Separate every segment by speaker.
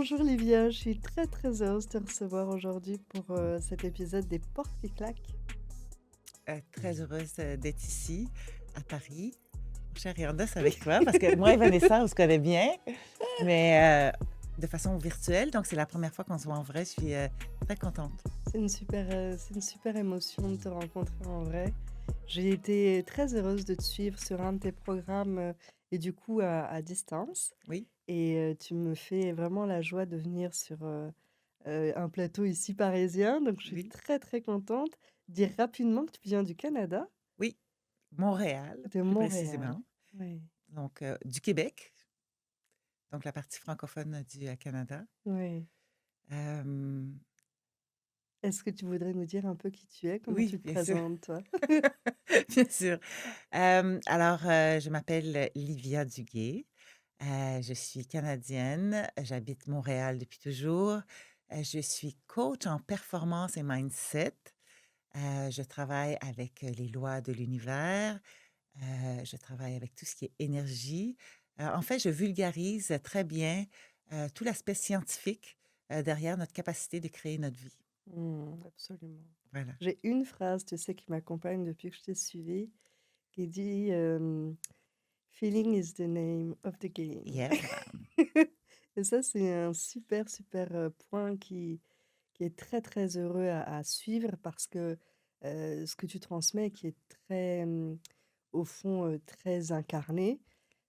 Speaker 1: Bonjour Livia, je suis très très heureuse de te recevoir aujourd'hui pour cet épisode des portes qui claquent.
Speaker 2: Très heureuse, d'être ici, à Paris, mon cher Irdos, avec toi, parce que moi et Vanessa, on se connaît bien, mais de façon virtuelle, donc c'est la première fois qu'on se voit en vrai. Je suis, très contente.
Speaker 1: C'est une super émotion de te rencontrer en vrai. J'ai été très heureuse de te suivre sur un de tes programmes et du coup à distance.
Speaker 2: Oui,
Speaker 1: Et tu me fais vraiment la joie de venir sur un plateau ici parisien. Donc je suis
Speaker 2: oui,
Speaker 1: très très contente. Dire rapidement que tu viens du Canada,
Speaker 2: oui, Montréal,
Speaker 1: de
Speaker 2: plus
Speaker 1: Montréal.
Speaker 2: précisément,
Speaker 1: Oui,
Speaker 2: donc du Québec, donc la partie francophone du, Canada.
Speaker 1: oui.
Speaker 2: Hem,
Speaker 1: Est-ce que tu voudrais nous dire un peu qui tu es? Comment
Speaker 2: oui,
Speaker 1: tu te
Speaker 2: bien sûr,
Speaker 1: présentes, toi?
Speaker 2: bien sûr. Alors, je m'appelle Livia Duguay. Je suis canadienne, j'habite Montréal depuis toujours. Je suis coach en performance et mindset. Je travaille avec, les lois de l'univers, je travaille avec tout ce qui est énergie. En fait, je vulgarise très bien, tout l'aspect scientifique, derrière notre capacité de créer notre vie.
Speaker 1: Absolument.
Speaker 2: Voilà.
Speaker 1: J'ai une phrase, tu sais, qui m'accompagne depuis que je t'ai suivie, qui dit, «Feeling is the name of the game».
Speaker 2: Yeah.
Speaker 1: Et ça, c'est un super, super, point qui est très, très heureux à suivre parce que, ce que tu transmets qui est très, au fond, très incarné,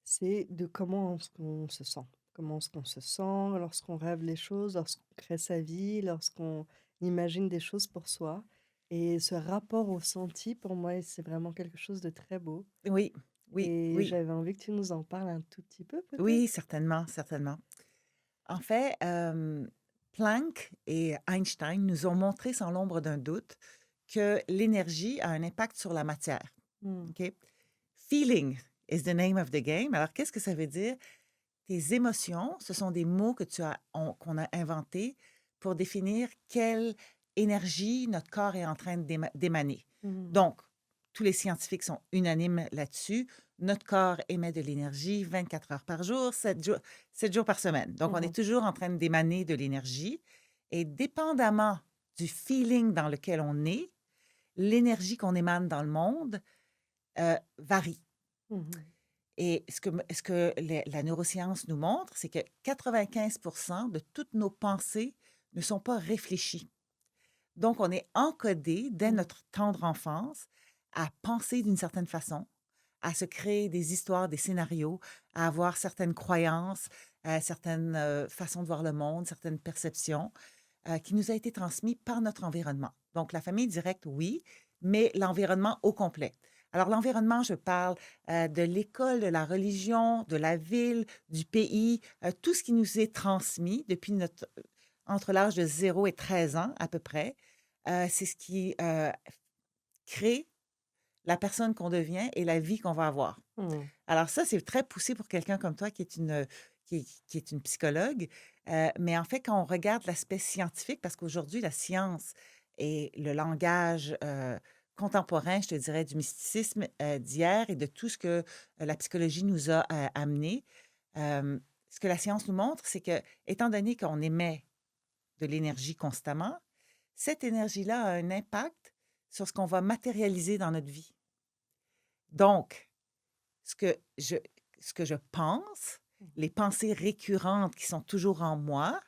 Speaker 1: c'est de comment est-ce qu'on se sent. Comment est-ce qu'on se sent lorsqu'on rêve les choses, lorsqu'on crée sa vie, lorsqu'on imagine des choses pour soi. Et ce rapport au senti, pour moi, c'est vraiment quelque chose de très beau.
Speaker 2: Oui, oui,
Speaker 1: Et
Speaker 2: oui,
Speaker 1: j'avais envie que tu nous en parles un tout petit peu,
Speaker 2: oui,
Speaker 1: peut-être?
Speaker 2: certainement, certainement. En fait, Planck et Einstein nous ont montré sans l'ombre d'un doute que l'énergie a un impact sur la matière.
Speaker 1: Mmh.
Speaker 2: OK? Feeling is the name of the game. Alors, qu'est-ce que ça veut dire? Tes émotions, ce sont des mots qu'on a inventés pour définir quelle énergie notre corps est en train d'émaner.
Speaker 1: Mmh.
Speaker 2: Donc, tous les scientifiques sont unanimes là-dessus. Notre corps émet de l'énergie 24 heures par jour, 7 jours par semaine. Donc, on
Speaker 1: Mmh.
Speaker 2: est toujours en train d'émaner de l'énergie. Et dépendamment du feeling dans lequel on est, l'énergie qu'on émane dans le monde varie.
Speaker 1: Mmh.
Speaker 2: Et ce que la neuroscience nous montre, c'est que 95 de toutes nos pensées ne sont pas réfléchies. Donc, on est encodé dès
Speaker 1: Mmh.
Speaker 2: notre tendre enfance à penser d'une certaine façon, à se créer des histoires, des scénarios, à avoir certaines croyances, certaines façons de voir le monde, certaines perceptions qui nous a été transmis par notre environnement. Donc, la famille directe, oui, mais l'environnement au complet. Alors, l'environnement, je parle de l'école, de la religion, de la ville, du pays, tout ce qui nous est transmis depuis entre l'âge de 0 et 13 ans à peu près. C'est ce qui crée la personne qu'on devient et la vie qu'on va avoir.
Speaker 1: Mmh.
Speaker 2: Alors ça, c'est très poussé pour quelqu'un comme toi qui est une psychologue. Mais en fait, quand on regarde l'aspect scientifique, parce qu'aujourd'hui, la science et le langage, contemporain, je te dirais, du mysticisme, d'hier et de tout ce que, la psychologie nous a, amené, ce que la science nous montre, c'est que, étant donné qu'on émet de l'énergie constamment, cette énergie-là a un impact sur ce qu'on va matérialiser dans notre vie. Donc, ce que je ce que je pense, les
Speaker 1: Mmh.
Speaker 2: pensées récurrentes qui sont toujours en moi,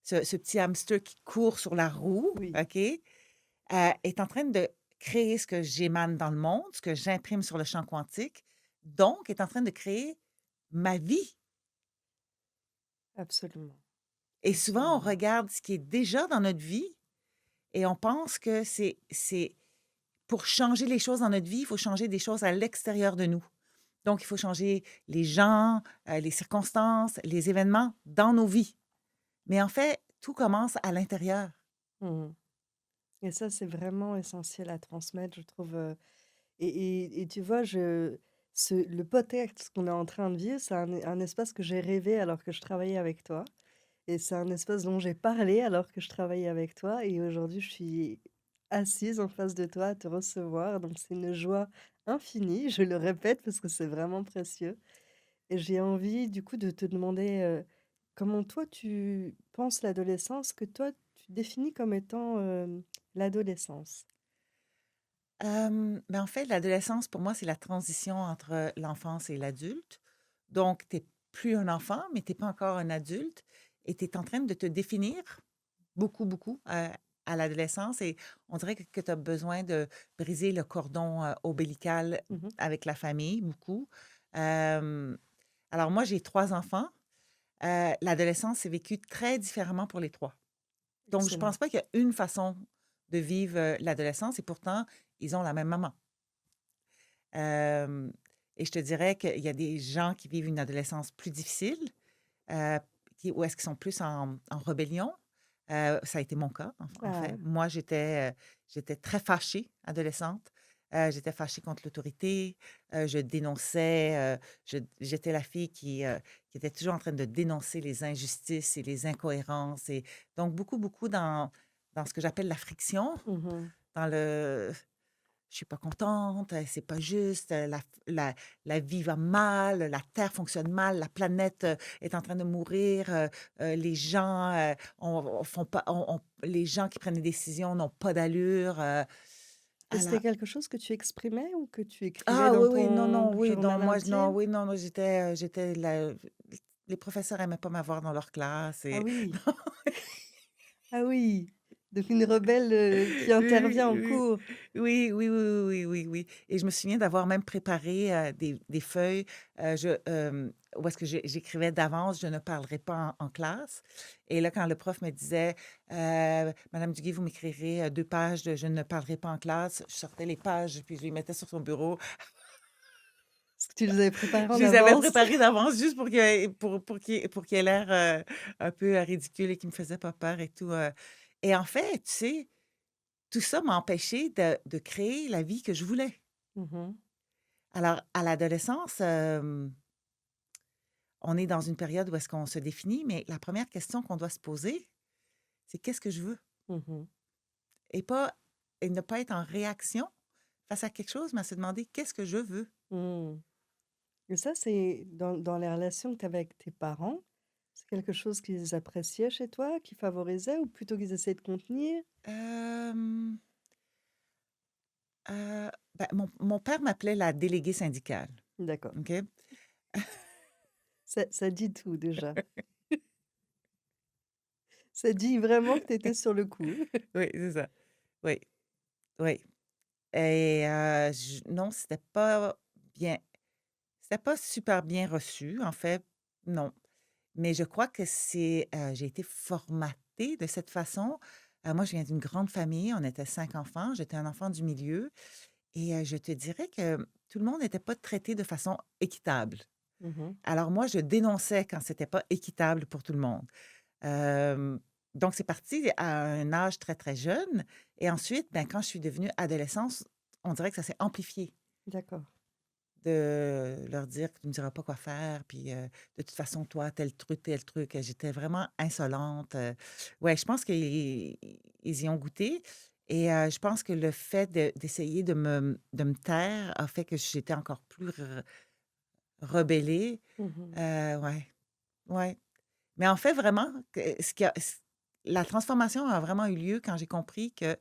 Speaker 2: ce petit hamster qui court sur la roue,
Speaker 1: Oui,
Speaker 2: OK, est en train de créer ce que j'émane dans le monde, ce que j'imprime sur le champ quantique, donc est en train de créer ma vie.
Speaker 1: absolument,
Speaker 2: Et souvent, on
Speaker 1: absolument.
Speaker 2: regarde ce qui est déjà dans notre vie et on pense que c'est pour changer les choses dans notre vie, il faut changer des choses à l'extérieur de nous. Donc, il faut changer les gens, les circonstances, les événements dans nos vies. Mais en fait, tout commence à l'intérieur.
Speaker 1: Mmh. Et ça, c'est vraiment essentiel à transmettre, je trouve, et tu vois, le podcast qu'on est en train de vivre, c'est un espace que j'ai rêvé alors que je travaillais avec toi et c'est un espace dont j'ai parlé alors que je travaillais avec toi et aujourd'hui, je suis assise en face de toi à te recevoir, donc c'est une joie infinie, je le répète parce que c'est vraiment précieux et j'ai envie, du coup, de te demander, comment toi tu penses l'adolescence, que toi tu définis comme étant, l'adolescence?
Speaker 2: En fait, l'adolescence, pour moi, c'est la transition entre l'enfance et l'adulte. Donc, tu es plus un enfant, mais tu es pas encore un adulte et tu es en train de te définir beaucoup, beaucoup, à l'adolescence et on dirait que tu as besoin de briser le cordon, ombilical
Speaker 1: Mmh.
Speaker 2: avec la famille, beaucoup. Hem, alors moi, j'ai 3 enfants. L'adolescence s'est vécue très différemment pour les 3. Donc je
Speaker 1: Excellent.
Speaker 2: pense pas qu'il y a une façon de vivre, l'adolescence et pourtant, ils ont la même maman. Hem et je te dirais qu'il y a des gens qui vivent une adolescence plus difficile, heu, qui où est-ce qu'ils sont plus en rébellion. Ça a été mon cas, en fait.
Speaker 1: Ah,
Speaker 2: Moi, j'étais très fâchée adolescente. J'étais fâchée contre l'autorité, je dénonçais, j'étais la fille qui était toujours en train de dénoncer les injustices et les incohérences et donc beaucoup, beaucoup dans ce que j'appelle la friction,
Speaker 1: mmh.
Speaker 2: dans le je suis pas contente, c'est pas juste, la vie va mal, la terre fonctionne mal, la planète, est en train de mourir, les gens, on font pas on les gens qui prennent des décisions n'ont pas d'allure,
Speaker 1: Et
Speaker 2: alors
Speaker 1: c'était quelque chose que tu exprimais ou que tu écrivais
Speaker 2: ah
Speaker 1: dans
Speaker 2: oui, oui, non,
Speaker 1: ton
Speaker 2: non, oui, non,
Speaker 1: journal
Speaker 2: moi, non,
Speaker 1: intime?
Speaker 2: oui, non, non, j'étais la les professeurs aimaient pas m'avoir dans leur classe
Speaker 1: Ah
Speaker 2: et
Speaker 1: oui, ah oui, donc une rebelle, qui
Speaker 2: oui,
Speaker 1: intervient en
Speaker 2: oui.
Speaker 1: cours.
Speaker 2: Oui, oui, oui, oui, oui, oui, oui et je me souviens d'avoir même préparé, des feuilles, où est-ce que j'écrivais d'avance: «Je ne parlerai pas en classe» et là, quand le prof me disait: Madame Duguay, vous m'écrirez, 2 pages de "Je ne parlerai pas en classe", je sortais les pages puis je les mettais sur son bureau.
Speaker 1: Est-ce que tu les avais préparés
Speaker 2: Je
Speaker 1: en
Speaker 2: les avais
Speaker 1: avance?
Speaker 2: préparées d'avance juste pour qu'il ait l'air, un peu, ridicule et qu'il me faisait pas peur et tout, et en fait, tu sais, tout ça m'a empêché de créer la vie que je voulais.
Speaker 1: Mmh.
Speaker 2: Alors, à l'adolescence, on est dans une période où est-ce qu'on se définit, mais la première question qu'on doit se poser, c'est: «Qu'est-ce que je veux?»
Speaker 1: Mmh.
Speaker 2: et pas et ne pas être en réaction face à quelque chose, mais à se demander: «Qu'est-ce que je veux?»
Speaker 1: Mmh. Et ça, c'est dans les relations que tu avais avec tes parents, c'est quelque chose qu'ils appréciaient chez toi, qu'ils favorisaient ou plutôt qu'ils essayaient de contenir?
Speaker 2: Hem, mon père m'appelait la déléguée syndicale,
Speaker 1: D'accord,
Speaker 2: OK?
Speaker 1: ça dit tout déjà. Ça dit vraiment que tu étais sur le coup.
Speaker 2: Oui, c'est ça. Oui, oui et j non, bien c'était pas super bien reçu, en fait, non. Mais je crois que j'ai été formatée de cette façon. Moi, je viens d'une grande famille, on était 5 enfants, j'étais un enfant du milieu et je te dirais que tout le monde n'était pas traité de façon équitable.
Speaker 1: Mmh.
Speaker 2: Alors moi, je dénonçais quand c'était pas équitable pour tout le monde. Hem, donc c'est parti à un âge très, très jeune et ensuite, ben, quand je suis devenue adolescence, on dirait que ça s'est amplifié.
Speaker 1: D'accord.
Speaker 2: De leur dire que tu me diras pas quoi faire, puis, de toute façon, toi, tel truc. J'étais vraiment insolente, ouais, je pense qu'ils y ont goûté et je pense que le fait d'essayer de me taire a fait que j'étais encore plus rebellée.
Speaker 1: Mmh.
Speaker 2: Ouais, ouais. Mais en fait, vraiment, que ce qui a c la transformation a vraiment eu lieu quand j'ai compris que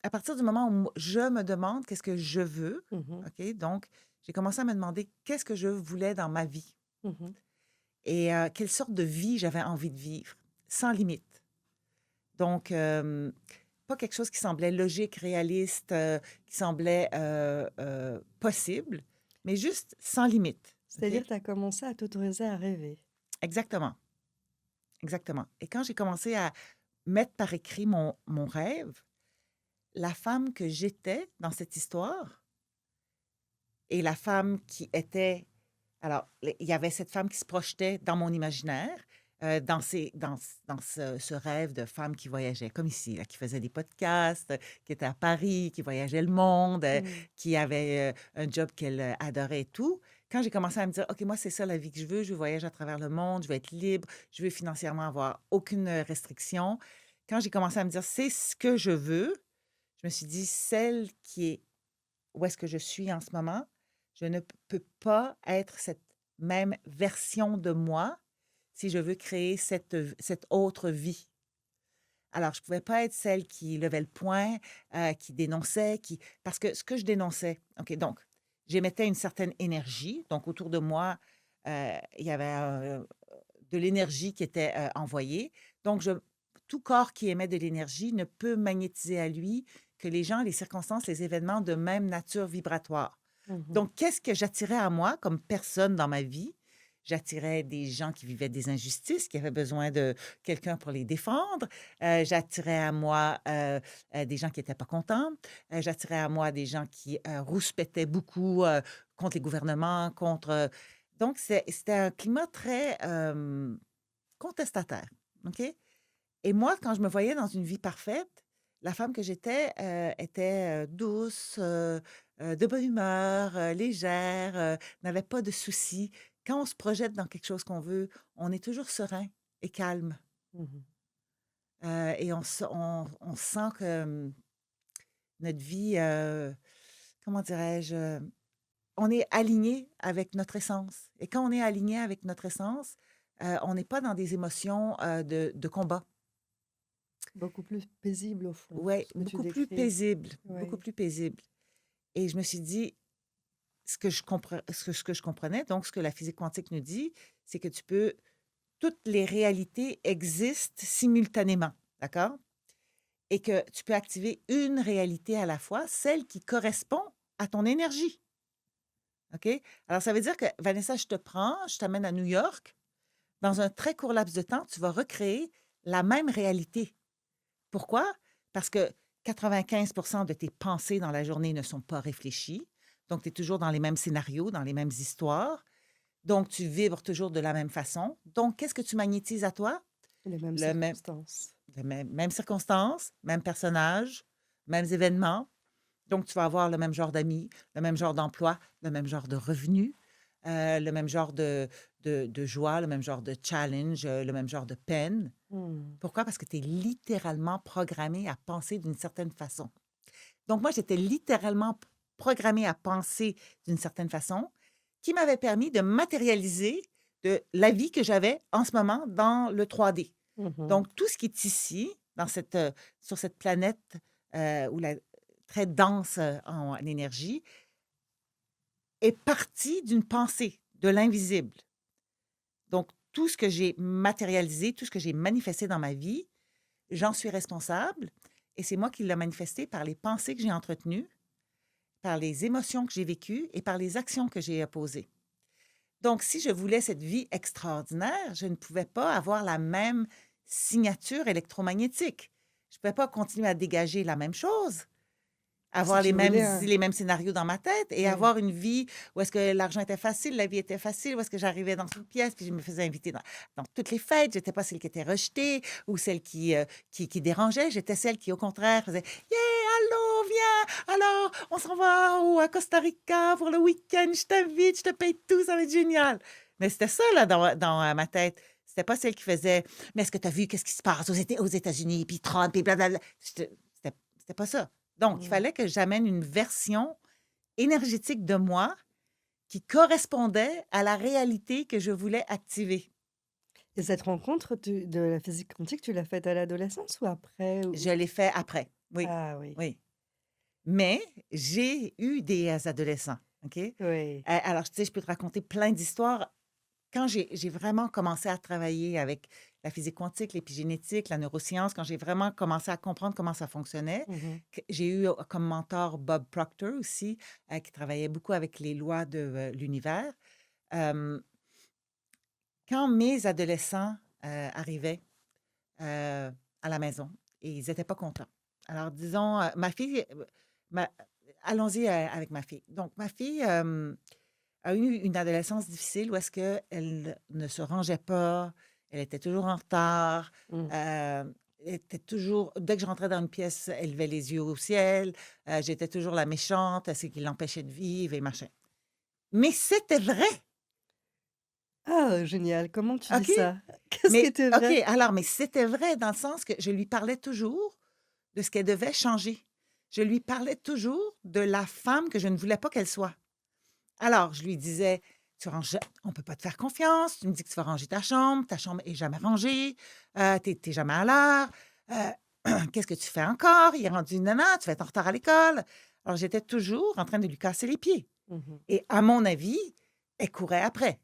Speaker 2: à partir du moment où je me demande qu'est-ce que je veux,
Speaker 1: Mmh.
Speaker 2: OK? Donc, j'ai commencé à me demander qu'est-ce que je voulais dans ma vie
Speaker 1: Mmh.
Speaker 2: et quelle sorte de vie j'avais envie de vivre, sans limite. Donc, pas quelque chose qui semblait logique, réaliste, qui semblait, possible, mais juste sans limite, OK?
Speaker 1: C'est-à-dire tu as commencé à t'autoriser à rêver?
Speaker 2: Exactement, exactement et quand j'ai commencé à mettre par écrit mon rêve, la femme que j'étais dans cette histoire et la femme qui était alors, les il y avait cette femme qui se projetait dans mon imaginaire, dans ce rêve de femme qui voyageait comme ici, là, qui faisait des podcasts, qui était à Paris, qui voyageait le monde,
Speaker 1: Mmh.
Speaker 2: qui avait, un job qu'elle, adorait et tout. Quand j'ai commencé à me dire: «OK, moi, c'est ça la vie que je veux voyager à travers le monde, je veux être libre, je veux financièrement avoir aucune, restriction». Quand j'ai commencé à me dire: «C'est ce que je veux», je me suis dit: «Celle qui est où est-ce que je suis en ce moment, je ne peux pas être cette même version de moi si je veux créer cette autre vie. Alors, je pouvais pas être celle qui levait le poing, qui dénonçait, parce que ce que je dénonçais, OK, donc j'émettais une certaine énergie, donc autour de moi, il y avait, de l'énergie qui était, envoyée. Donc tout corps qui émet de l'énergie ne peut magnétiser à lui que les gens, les circonstances, les événements de même nature vibratoire.
Speaker 1: Mmh.
Speaker 2: Donc qu'est-ce que j'attirais à moi comme personne dans ma vie? J'attirais des gens qui vivaient des injustices, qui avaient besoin de quelqu'un pour les défendre. J'attirais à moi, des gens qui étaient pas contents. J'attirais à moi des gens qui, rouspétaient beaucoup, contre les gouvernements, donc c'était un climat très, contestataire, OK? Et moi, quand je me voyais dans une vie parfaite, la femme que j'étais, était, douce, de bonne humeur, légère, n'avait pas de soucis. Quand on se projette dans quelque chose qu'on veut, on est toujours serein et calme,
Speaker 1: Mmh.
Speaker 2: et on sent que, notre vie, comment dirais-je? On est aligné avec notre essence et quand on est aligné avec notre essence, on n'est pas dans des émotions, de combat.
Speaker 1: Beaucoup plus paisible au fond,
Speaker 2: Ouais,
Speaker 1: ce que tu décris.
Speaker 2: beaucoup
Speaker 1: Oui.
Speaker 2: plus paisible et je me suis dit, ce que je comprenais, donc ce que la physique quantique nous dit, c'est que toutes les réalités existent simultanément, d'accord? Et que tu peux activer une réalité à la fois, celle qui correspond à ton énergie, OK? Alors ça veut dire que, Vanessa, je te prends, je t'amène à New York. Dans un très court laps de temps, tu vas recréer la même réalité. Pourquoi? Parce que 95 de tes pensées dans la journée ne sont pas réfléchies. Donc, tu es toujours dans les mêmes scénarios, dans les mêmes histoires. Donc, tu vibres toujours de la même façon. Donc, qu'est-ce que tu magnétises à toi?
Speaker 1: Les mêmes
Speaker 2: Le même,
Speaker 1: circonstances.
Speaker 2: même circonstances, même personnage, mêmes événements. Donc, tu vas avoir le même genre d'amis, le même genre d'emploi, le même genre de revenus, le même genre de joie, le même genre de challenge, le même genre de peine.
Speaker 1: Mmh.
Speaker 2: Pourquoi? Parce que tu es littéralement programmé à penser d'une certaine façon. Donc moi, j'étais littéralement programmée à penser d'une certaine façon qui m'avait permis de matérialiser la vie que j'avais en ce moment dans le 3D.
Speaker 1: Mmh.
Speaker 2: Donc tout ce qui est ici, sur cette planète où très dense en énergie, est partie d'une pensée, de l'invisible. Donc tout ce que j'ai matérialisé, tout ce que j'ai manifesté dans ma vie, j'en suis responsable et c'est moi qui l'ai manifesté par les pensées que j'ai entretenues, par les émotions que j'ai vécues et par les actions que j'ai posées. Donc, si je voulais cette vie extraordinaire, je ne pouvais pas avoir la même signature électromagnétique. Je ne pouvais pas continuer à dégager la même chose.
Speaker 1: Si
Speaker 2: Avoir
Speaker 1: tu voulais un
Speaker 2: les mêmes scénarios dans ma tête et
Speaker 1: oui.
Speaker 2: avoir une vie où est-ce que l'argent était facile, la vie était facile, où est-ce que j'arrivais dans une pièce, puis je me faisais inviter dans toutes les fêtes. J'étais pas celle qui était rejetée ou celle qui dérangeait. J'étais celle qui, au contraire, faisait Yeah, allô, viens! Alors, on s'en va à Costa Rica pour le week-end, je t'invite, je te paye tout, ça va être génial. Mais c'était ça, là, dans ma tête. C'était pas celle qui faisait Mais est-ce que tu as vu qu'est-ce qui se passe aux États-Unis, puis Trump, puis blablabla. C'était pas ça. Donc, il
Speaker 1: Mmh.
Speaker 2: fallait que j'amène une version énergétique de moi qui correspondait à la réalité que je voulais activer.
Speaker 1: Et cette rencontre de la physique quantique, tu l'as faite à l'adolescence ou après ou?
Speaker 2: Je l'ai fait après, oui,
Speaker 1: Ah oui.
Speaker 2: oui. Mais j'ai eu des adolescents, OK?
Speaker 1: Oui.
Speaker 2: Alors, tu sais, je peux te raconter plein d'histoires. Quand j'ai vraiment commencé à travailler avec la physique quantique, l'épigénétique, la neuroscience, quand j'ai vraiment commencé à comprendre comment ça fonctionnait,
Speaker 1: Mmh.
Speaker 2: j'ai eu comme mentor Bob Proctor aussi, qui travaillait beaucoup avec les lois de l'univers. Euh, Quand mes adolescents arrivaient à la maison et ils n'étaient pas contents. Alors, disons, ma fille, ma- allons-y avec ma fille. Donc, ma fille a eu une adolescence difficile où est-ce qu'elle ne se rangeait pas, elle était toujours en retard,
Speaker 1: Mmh.
Speaker 2: euh, elle était toujours, dès que je rentrais dans une pièce, elle levait les yeux au ciel, j'étais toujours la méchante, c'est qui l'empêchait de vivre et machin. Mais c'était vrai,
Speaker 1: Ah, génial! Comment tu dis
Speaker 2: OK?
Speaker 1: ça? Qu'est-ce qui
Speaker 2: Mais
Speaker 1: était
Speaker 2: OK,
Speaker 1: vrai?
Speaker 2: alors, mais c'était vrai dans le sens que je lui parlais toujours de ce qu'elle devait changer. Je lui parlais toujours de la femme que je ne voulais pas qu'elle soit. Alors, je lui disais: tu ranges ja on peut pas te faire confiance, tu me dis que tu vas ranger ta chambre est jamais rangée, tu es jamais à l'heure, qu'est-ce que tu fais encore? Il est rendu nana, tu vas être en retard à l'école. Alors j'étais toujours en train de lui casser les pieds
Speaker 1: Mmh.
Speaker 2: et à mon avis, elle courait après.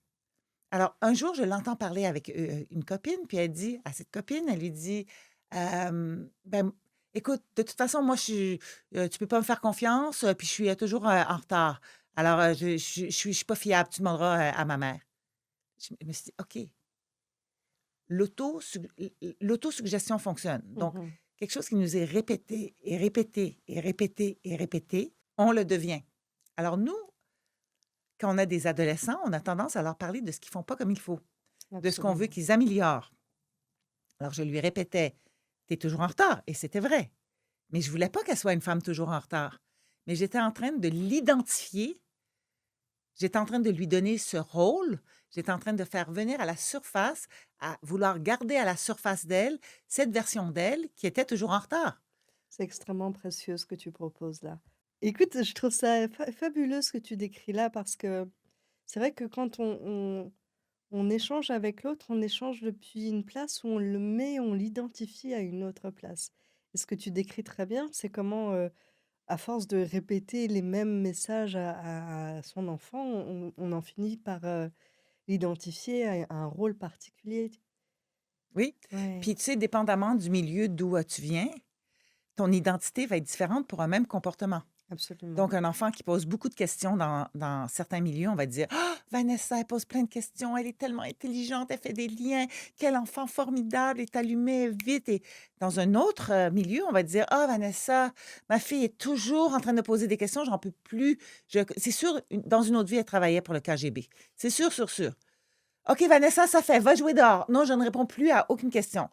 Speaker 2: Alors un jour, je l'entends parler avec, une copine, puis elle dit à cette copine, elle lui dit, «Ben, écoute, de toute façon, moi, tu peux pas me faire confiance, puis je suis, toujours, en retard. Alors, je suis pas fiable, tu demanderas, à ma mère». Je me suis dit: «OK, l'autosuggestion fonctionne». Donc
Speaker 1: Mmh.
Speaker 2: quelque chose qui nous est répété et répété et répété et répété, on le devient. Alors nous, quand on a des adolescents, on a tendance à leur parler de ce qu'ils font pas comme il faut, de ce qu'on veut
Speaker 1: Absolument.
Speaker 2: qu'ils améliorent. Alors je lui répétais: «Tu es toujours en retard» et c'était vrai. Mais je voulais pas qu'elle soit une femme toujours en retard. Mais j'étais en train de l'identifier, j'étais en train de lui donner ce rôle, j'étais en train de faire venir à la surface, à vouloir garder à la surface d'elle, cette version d'elle qui était toujours en retard.
Speaker 1: C'est extrêmement précieux ce que tu proposes là. Écoute, je trouve ça fabuleux ce que tu décris là parce que c'est vrai que quand on échange avec l'autre, on échange depuis une place où on le met, on l'identifie à une autre place. Et ce que tu décris très bien, c'est comment, à force de répéter les mêmes messages à son enfant, on en finit par, l'identifier à un rôle particulier.
Speaker 2: Oui,
Speaker 1: Ouais,
Speaker 2: puis tu sais, dépendamment du milieu d'où, tu viens, ton identité va être différente pour un même comportement.
Speaker 1: absolument.
Speaker 2: Donc, un enfant qui pose beaucoup de questions dans certains milieux, on va dire: «Ah! Vanessa, elle pose plein de questions, elle est tellement intelligente, elle fait des liens, quel enfant formidable, est allumée vite» et dans un autre, milieu, on va dire: «Ah Vanessa, ma fille est toujours en train de poser des questions, j'en peux plus, je c'est sûr, dans une autre vie, elle travaillait pour le KGB. C'est sûr, sûr, sûr. OK Vanessa, ça fait, va jouer dehors. Non, je ne réponds plus à aucune question.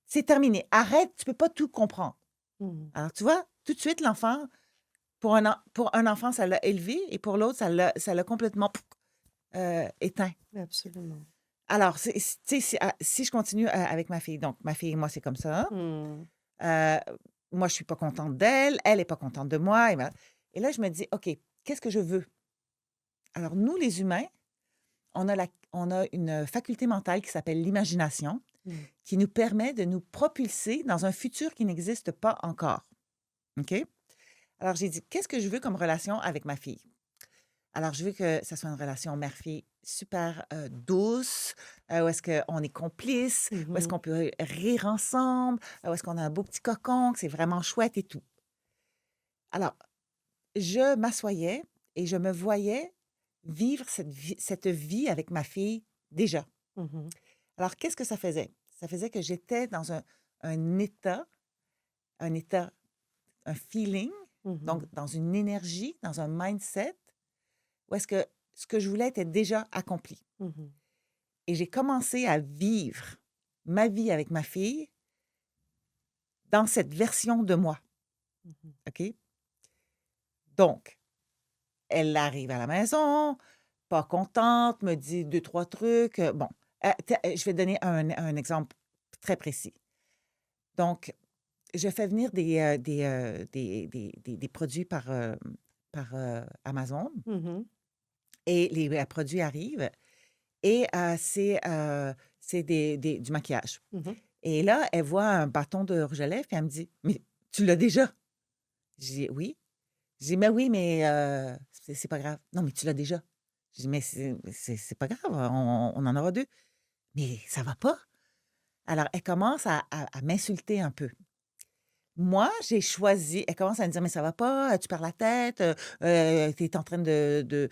Speaker 2: C'est terminé. Arrête, tu peux pas tout comprendre».
Speaker 1: Mmh.
Speaker 2: Alors tu vois, tout de suite, l'enfant pour un enfant, ça l'a élevé et pour l'autre, ça l'a complètement éteint.
Speaker 1: Absolument.
Speaker 2: Alors, tu sais, si je continue, avec ma fille, donc ma fille et moi, c'est comme ça.
Speaker 1: Mmh.
Speaker 2: Heu, moi, je suis pas contente d'elle, elle est pas contente de moi et voilà et là, je me dis: «OK, qu'est-ce que je veux?» Alors nous, les humains, on a une faculté mentale qui s'appelle l'imagination,
Speaker 1: Mmh.
Speaker 2: qui nous permet de nous propulser dans un futur qui n'existe pas encore. OK? Alors j'ai dit: «Qu'est-ce que je veux comme relation avec ma fille?» Alors, je veux que ça soit une relation mère-fille super, douce, où est-ce qu'on est complices, où est-ce
Speaker 1: Mmh.
Speaker 2: qu'on peut rire ensemble, où est-ce qu'on a un beau petit cocon, que c'est vraiment chouette et tout. Alors, je m'assoyais et je me voyais vivre cette vie avec ma fille déjà.
Speaker 1: Mmh.
Speaker 2: Alors, qu'est-ce que ça faisait? Ça faisait que j'étais dans un état un état, un feeling, donc
Speaker 1: Mmh.
Speaker 2: dans une énergie, dans un mindset où est-ce que ce que je voulais était déjà accompli.
Speaker 1: Mmh.
Speaker 2: Et j'ai commencé à vivre ma vie avec ma fille dans cette version de moi,
Speaker 1: Mmh.
Speaker 2: OK? Donc, elle arrive à la maison, pas contente, me dit deux trois trucs, bon, je vais donner un exemple très précis. Donc, je fais venir des produits par Amazon
Speaker 1: Mmh.
Speaker 2: et les, produits arrivent et c'est du maquillage.
Speaker 1: Mmh.
Speaker 2: Et là, elle voit un bâton de rouge à lèvres, puis elle me dit: «Mais tu l'as déjà?» J'ai dit: «Oui». J'ai dit: «Mais oui, mais c'est pas grave». «Non, mais tu l'as déjà». J'ai dit: «Mais c'est pas grave, on en aura 2». «Mais ça va pas». Alors elle commence à m'insulter un peu. Moi, j'ai choisi elle commence à me dire: «Mais ça va pas, tu perds la tête, tu es en train de»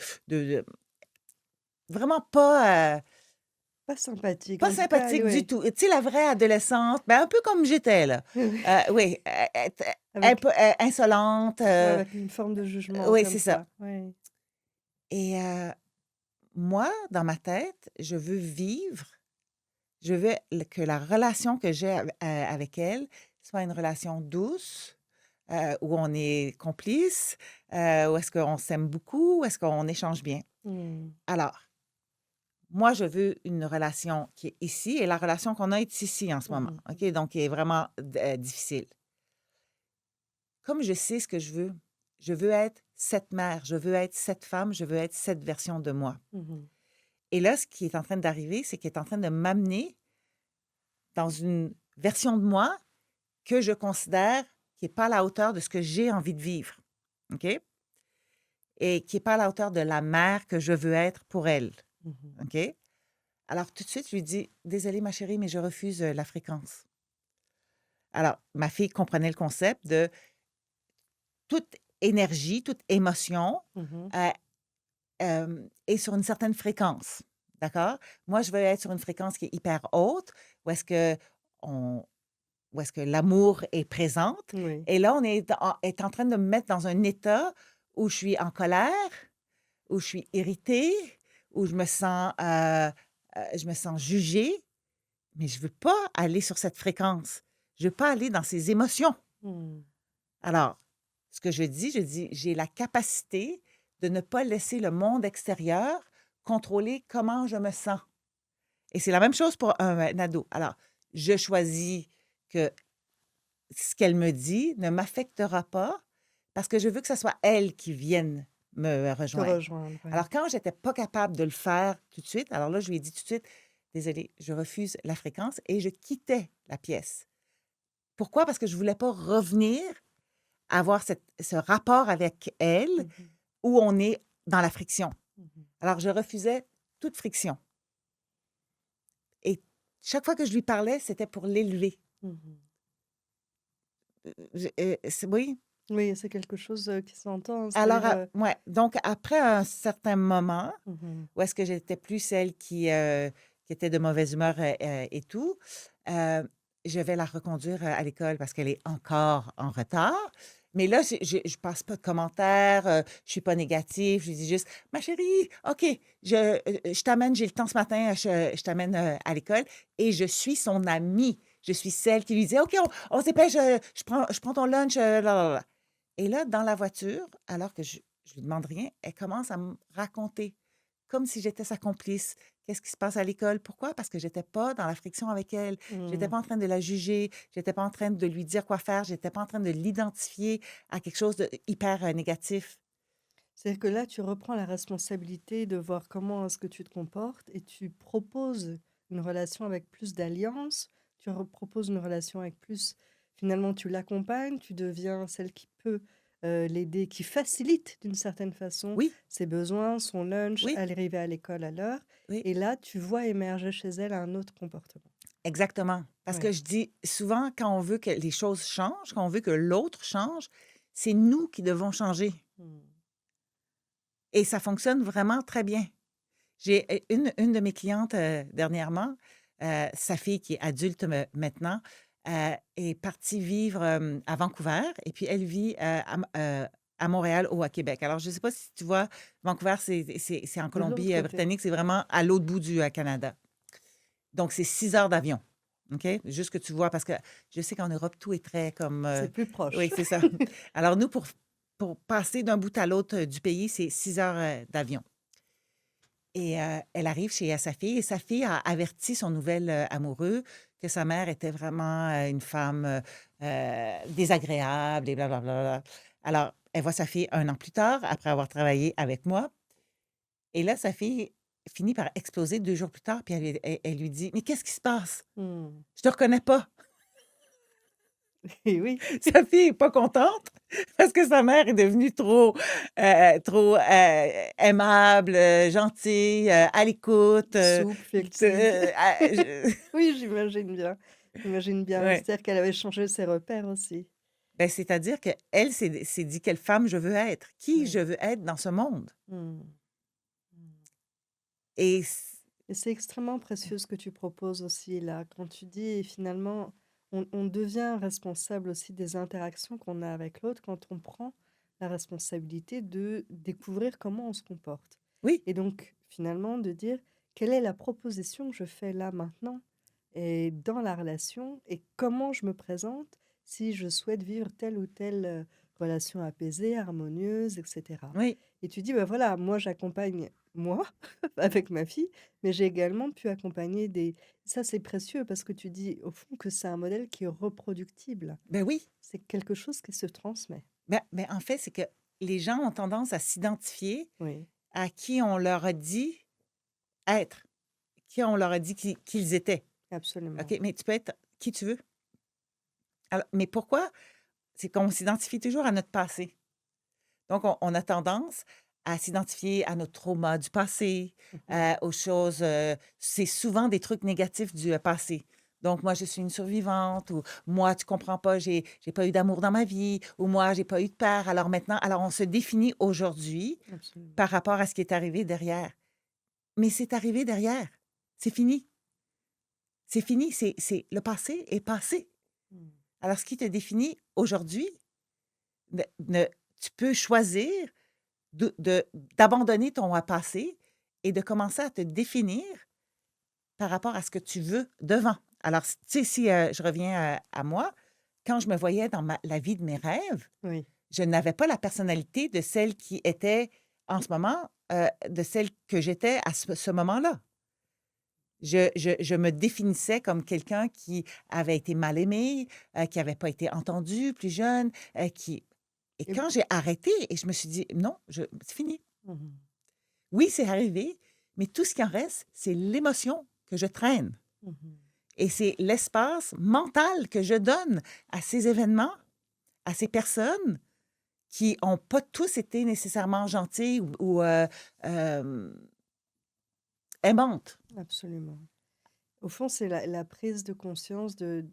Speaker 2: vraiment
Speaker 1: Pas sympathique,
Speaker 2: pas
Speaker 1: en tout cas,
Speaker 2: sympathique du
Speaker 1: ouais.
Speaker 2: tout. Tu sais, la vraie adolescente, ben, un peu comme j'étais là. Oui, un
Speaker 1: Avec
Speaker 2: peu, insolente,
Speaker 1: ouais, avec une forme de jugement
Speaker 2: oui,
Speaker 1: comme
Speaker 2: c'est ça
Speaker 1: ça, ouais.
Speaker 2: et moi, dans ma tête, je veux que la relation que j'ai avec elle soit une relation douce, où on est complices, où est-ce qu'on s'aime beaucoup, où est-ce qu'on échange bien.
Speaker 1: Mmh.
Speaker 2: Alors, moi, je veux une relation qui est ici et la relation qu'on a est ici en ce
Speaker 1: Mmh
Speaker 2: moment,
Speaker 1: mh.
Speaker 2: OK? Donc qui est vraiment difficile. Comme je sais ce que je veux être cette mère, je veux être cette femme, je veux être cette version de moi.
Speaker 1: Mmh.
Speaker 2: Et là, ce qui est en train d'arriver, c'est qu'elle est en train de m'amener dans une version de moi que je considère qui est pas à la hauteur de ce que j'ai envie de vivre, OK? Et qui est pas à la hauteur de la mère que je veux être pour elle,
Speaker 1: Mmh.
Speaker 2: OK? Alors tout de suite, je lui dis: «Désolée ma chérie, mais je refuse, la fréquence». Alors ma fille comprenait le concept de toute énergie, toute émotion,
Speaker 1: Mmh.
Speaker 2: heu, est sur une certaine fréquence, d'accord? Moi, je veux être sur une fréquence qui est hyper haute, où est-ce qu'on où est-ce que l'amour est présente
Speaker 1: Oui.
Speaker 2: et là, on est en train de me mettre dans un état où je suis en colère, où je suis irritée, où je me sens jugée, mais je veux pas aller sur cette fréquence. Je veux pas aller dans ces émotions.
Speaker 1: Mmh.
Speaker 2: Alors, ce que je dis: «J'ai la capacité de ne pas laisser le monde extérieur contrôler comment je me sens» et c'est la même chose pour un ado. Alors, je choisis que ce qu'elle me dit ne m'affectera pas parce que je veux que ça soit elle qui vienne me
Speaker 1: Te
Speaker 2: rejoindre.
Speaker 1: rejoindre, ouais.
Speaker 2: Alors quand j'étais pas capable de le faire tout de suite, alors là, je lui ai dit tout de suite: «Désolée, je refuse la fréquence» et je quittais la pièce. Pourquoi? Parce que je voulais pas revenir avoir ce rapport avec elle
Speaker 1: Mmh mh.
Speaker 2: où on est dans la friction.
Speaker 1: Mmh.
Speaker 2: Alors je refusais toute friction et chaque fois que je lui parlais, c'était pour l'élever.
Speaker 1: Mmh.
Speaker 2: C'est oui.
Speaker 1: Oui, c'est quelque chose, qui s'entend, hein,
Speaker 2: Alors,
Speaker 1: c'est-à-dire,
Speaker 2: ouais, donc après un certain moment
Speaker 1: mmh.
Speaker 2: où est-ce que j'étais plus celle qui était de mauvaise humeur, et tout, heu, je vais la reconduire, à l'école parce qu'elle est encore en retard. Mais là, je passe pas de commentaires, je suis pas négative, je lui dis juste: «Ma chérie, OK, je t'amène, j'ai le temps ce matin, je t'amène, à l'école» et je suis son amie. Je suis celle qui lui dit: «OK, on se dépêche, je prends ton lunch, la la la». Et là, dans la voiture, alors que je lui demande rien, elle commence à me raconter, comme si j'étais sa complice. Qu'est-ce qui se passe à l'école? Pourquoi? Parce que j'étais pas dans la friction avec elle. J'étais
Speaker 1: Mmh.
Speaker 2: pas en train de la juger. J'étais pas en train de lui dire quoi faire. J'étais pas en train de l'identifier à quelque chose de hyper, négatif.
Speaker 1: C'est-à-dire que là, tu reprends la responsabilité de voir comment est-ce que tu te comportes et tu proposes une relation avec plus d'alliance, proposes une relation avec plus, finalement, tu l'accompagnes, tu deviens celle qui peut l'aider, qui facilite d'une certaine façon
Speaker 2: Oui,
Speaker 1: ses besoins, son lunch,
Speaker 2: oui,
Speaker 1: arriver à l'école à l'heure.
Speaker 2: oui,
Speaker 1: Et là, tu vois émerger chez elle un autre comportement.
Speaker 2: exactement. Parce que
Speaker 1: Ouais.
Speaker 2: je dis souvent, quand on veut que les choses changent, quand on veut que l'autre change, c'est nous qui devons changer
Speaker 1: Mm.
Speaker 2: et ça fonctionne vraiment très bien. J'ai une de mes clientes, dernièrement, sa fille qui est adulte maintenant, est partie vivre, à Vancouver et puis elle vit, à Montréal ou à Québec. Alors je ne sais pas si tu vois, Vancouver, c'est en
Speaker 1: De l'autre côté.
Speaker 2: Colombie-Britannique, c'est vraiment à l'autre bout du, Canada. Donc c'est 6 heures d'avion, OK? Juste que tu vois parce que je sais qu'en Europe, tout est très comme,
Speaker 1: C'est plus
Speaker 2: oui,
Speaker 1: proche.
Speaker 2: c'est ça. Alors nous, pour passer d'un bout à l'autre, du pays, c'est 6 heures, d'avion. Et elle arrive chez sa fille et sa fille a averti son nouvel, amoureux que sa mère était vraiment, une femme, désagréable et blablabla. Alors, elle voit sa fille 1 an plus tard, après avoir travaillé avec moi et là, sa fille finit par exploser 2 jours plus tard, puis elle lui dit: «Mais qu'est-ce qui se passe?
Speaker 1: Mm.
Speaker 2: Je te reconnais pas».
Speaker 1: Et oui,
Speaker 2: Sa fille est pas contente parce que sa mère est devenue trop, aimable, gentille, à l'écoute,
Speaker 1: souple, flexible.
Speaker 2: de ah, je
Speaker 1: Oui, j'imagine bien. J'imagine bien.
Speaker 2: ouais.
Speaker 1: C'est-à-dire qu'elle avait changé ses repères aussi.
Speaker 2: Ben, c'est-à-dire qu'elle s'est dit: «Quelle femme je veux être? Qui je
Speaker 1: Oui.
Speaker 2: veux être dans ce monde?»
Speaker 1: Mmh. Mmh.
Speaker 2: et c
Speaker 1: Et c'est extrêmement précieux ce que tu proposes aussi là, quand tu dis finalement, on devient responsable aussi des interactions qu'on a avec l'autre quand on prend la responsabilité de découvrir comment on se comporte.
Speaker 2: oui,
Speaker 1: Et donc finalement de dire: «Quelle est la proposition que je fais là maintenant et dans la relation et comment je me présente si je souhaite vivre telle ou telle, relation apaisée, harmonieuse?» et cetera.
Speaker 2: oui,
Speaker 1: Et tu dis: «Bah, voilà, moi j'accompagne moi avec ma fille, mais j'ai également pu accompagner des». Ça, c'est précieux parce que tu dis au fond que c'est un modèle qui est reproductible.
Speaker 2: ben, oui.
Speaker 1: C'est quelque chose qui se transmet.
Speaker 2: En fait, c'est que les gens ont tendance à s'identifier
Speaker 1: Oui,
Speaker 2: à qui on leur a dit être, qui on leur a dit qu'ils étaient.
Speaker 1: absolument.
Speaker 2: OK? Mais tu peux être qui tu veux. Alors, mais pourquoi? C'est qu'on s'identifie toujours à notre passé. Donc, on a tendance à s'identifier à notre trauma du passé,
Speaker 1: Mmh.
Speaker 2: aux choses. C'est souvent des trucs négatifs du passé. Donc, moi, je suis une survivante, ou moi, tu comprends pas, j'ai pas eu d'amour dans ma vie, ou moi, j'ai pas eu de père. Alors maintenant, alors on se définit aujourd'hui
Speaker 1: Absolument.
Speaker 2: par rapport à ce qui est arrivé derrière. Mais c'est arrivé derrière. C'est fini. C'est fini. Le passé est passé.
Speaker 1: Mmh.
Speaker 2: Alors, ce qui te définit aujourd'hui, ne tu peux choisir de d'abandonner ton passé et de commencer à te définir par rapport à ce que tu veux devant. Alors, tu sais, si, je reviens à moi, quand je me voyais dans la vie de mes rêves,
Speaker 1: Oui.
Speaker 2: je n'avais pas la personnalité de celle qui était en ce moment, de celle que j'étais à ce moment-là. Je me définissais comme quelqu'un qui avait été mal aimé, qui avait pas été entendu plus jeune, qui et
Speaker 1: Et
Speaker 2: quand j'ai arrêté et je me suis dit: «Non, je c'est fini.
Speaker 1: mmh.
Speaker 2: Oui, c'est arrivé, mais tout ce qui en reste, c'est l'émotion que je traîne
Speaker 1: Mmh.
Speaker 2: et c'est l'espace mental que je donne à ces événements, à ces personnes qui ont pas tous été nécessairement gentilles ou hem, aimantes».
Speaker 1: Absolument. Au fond, c'est la prise de conscience de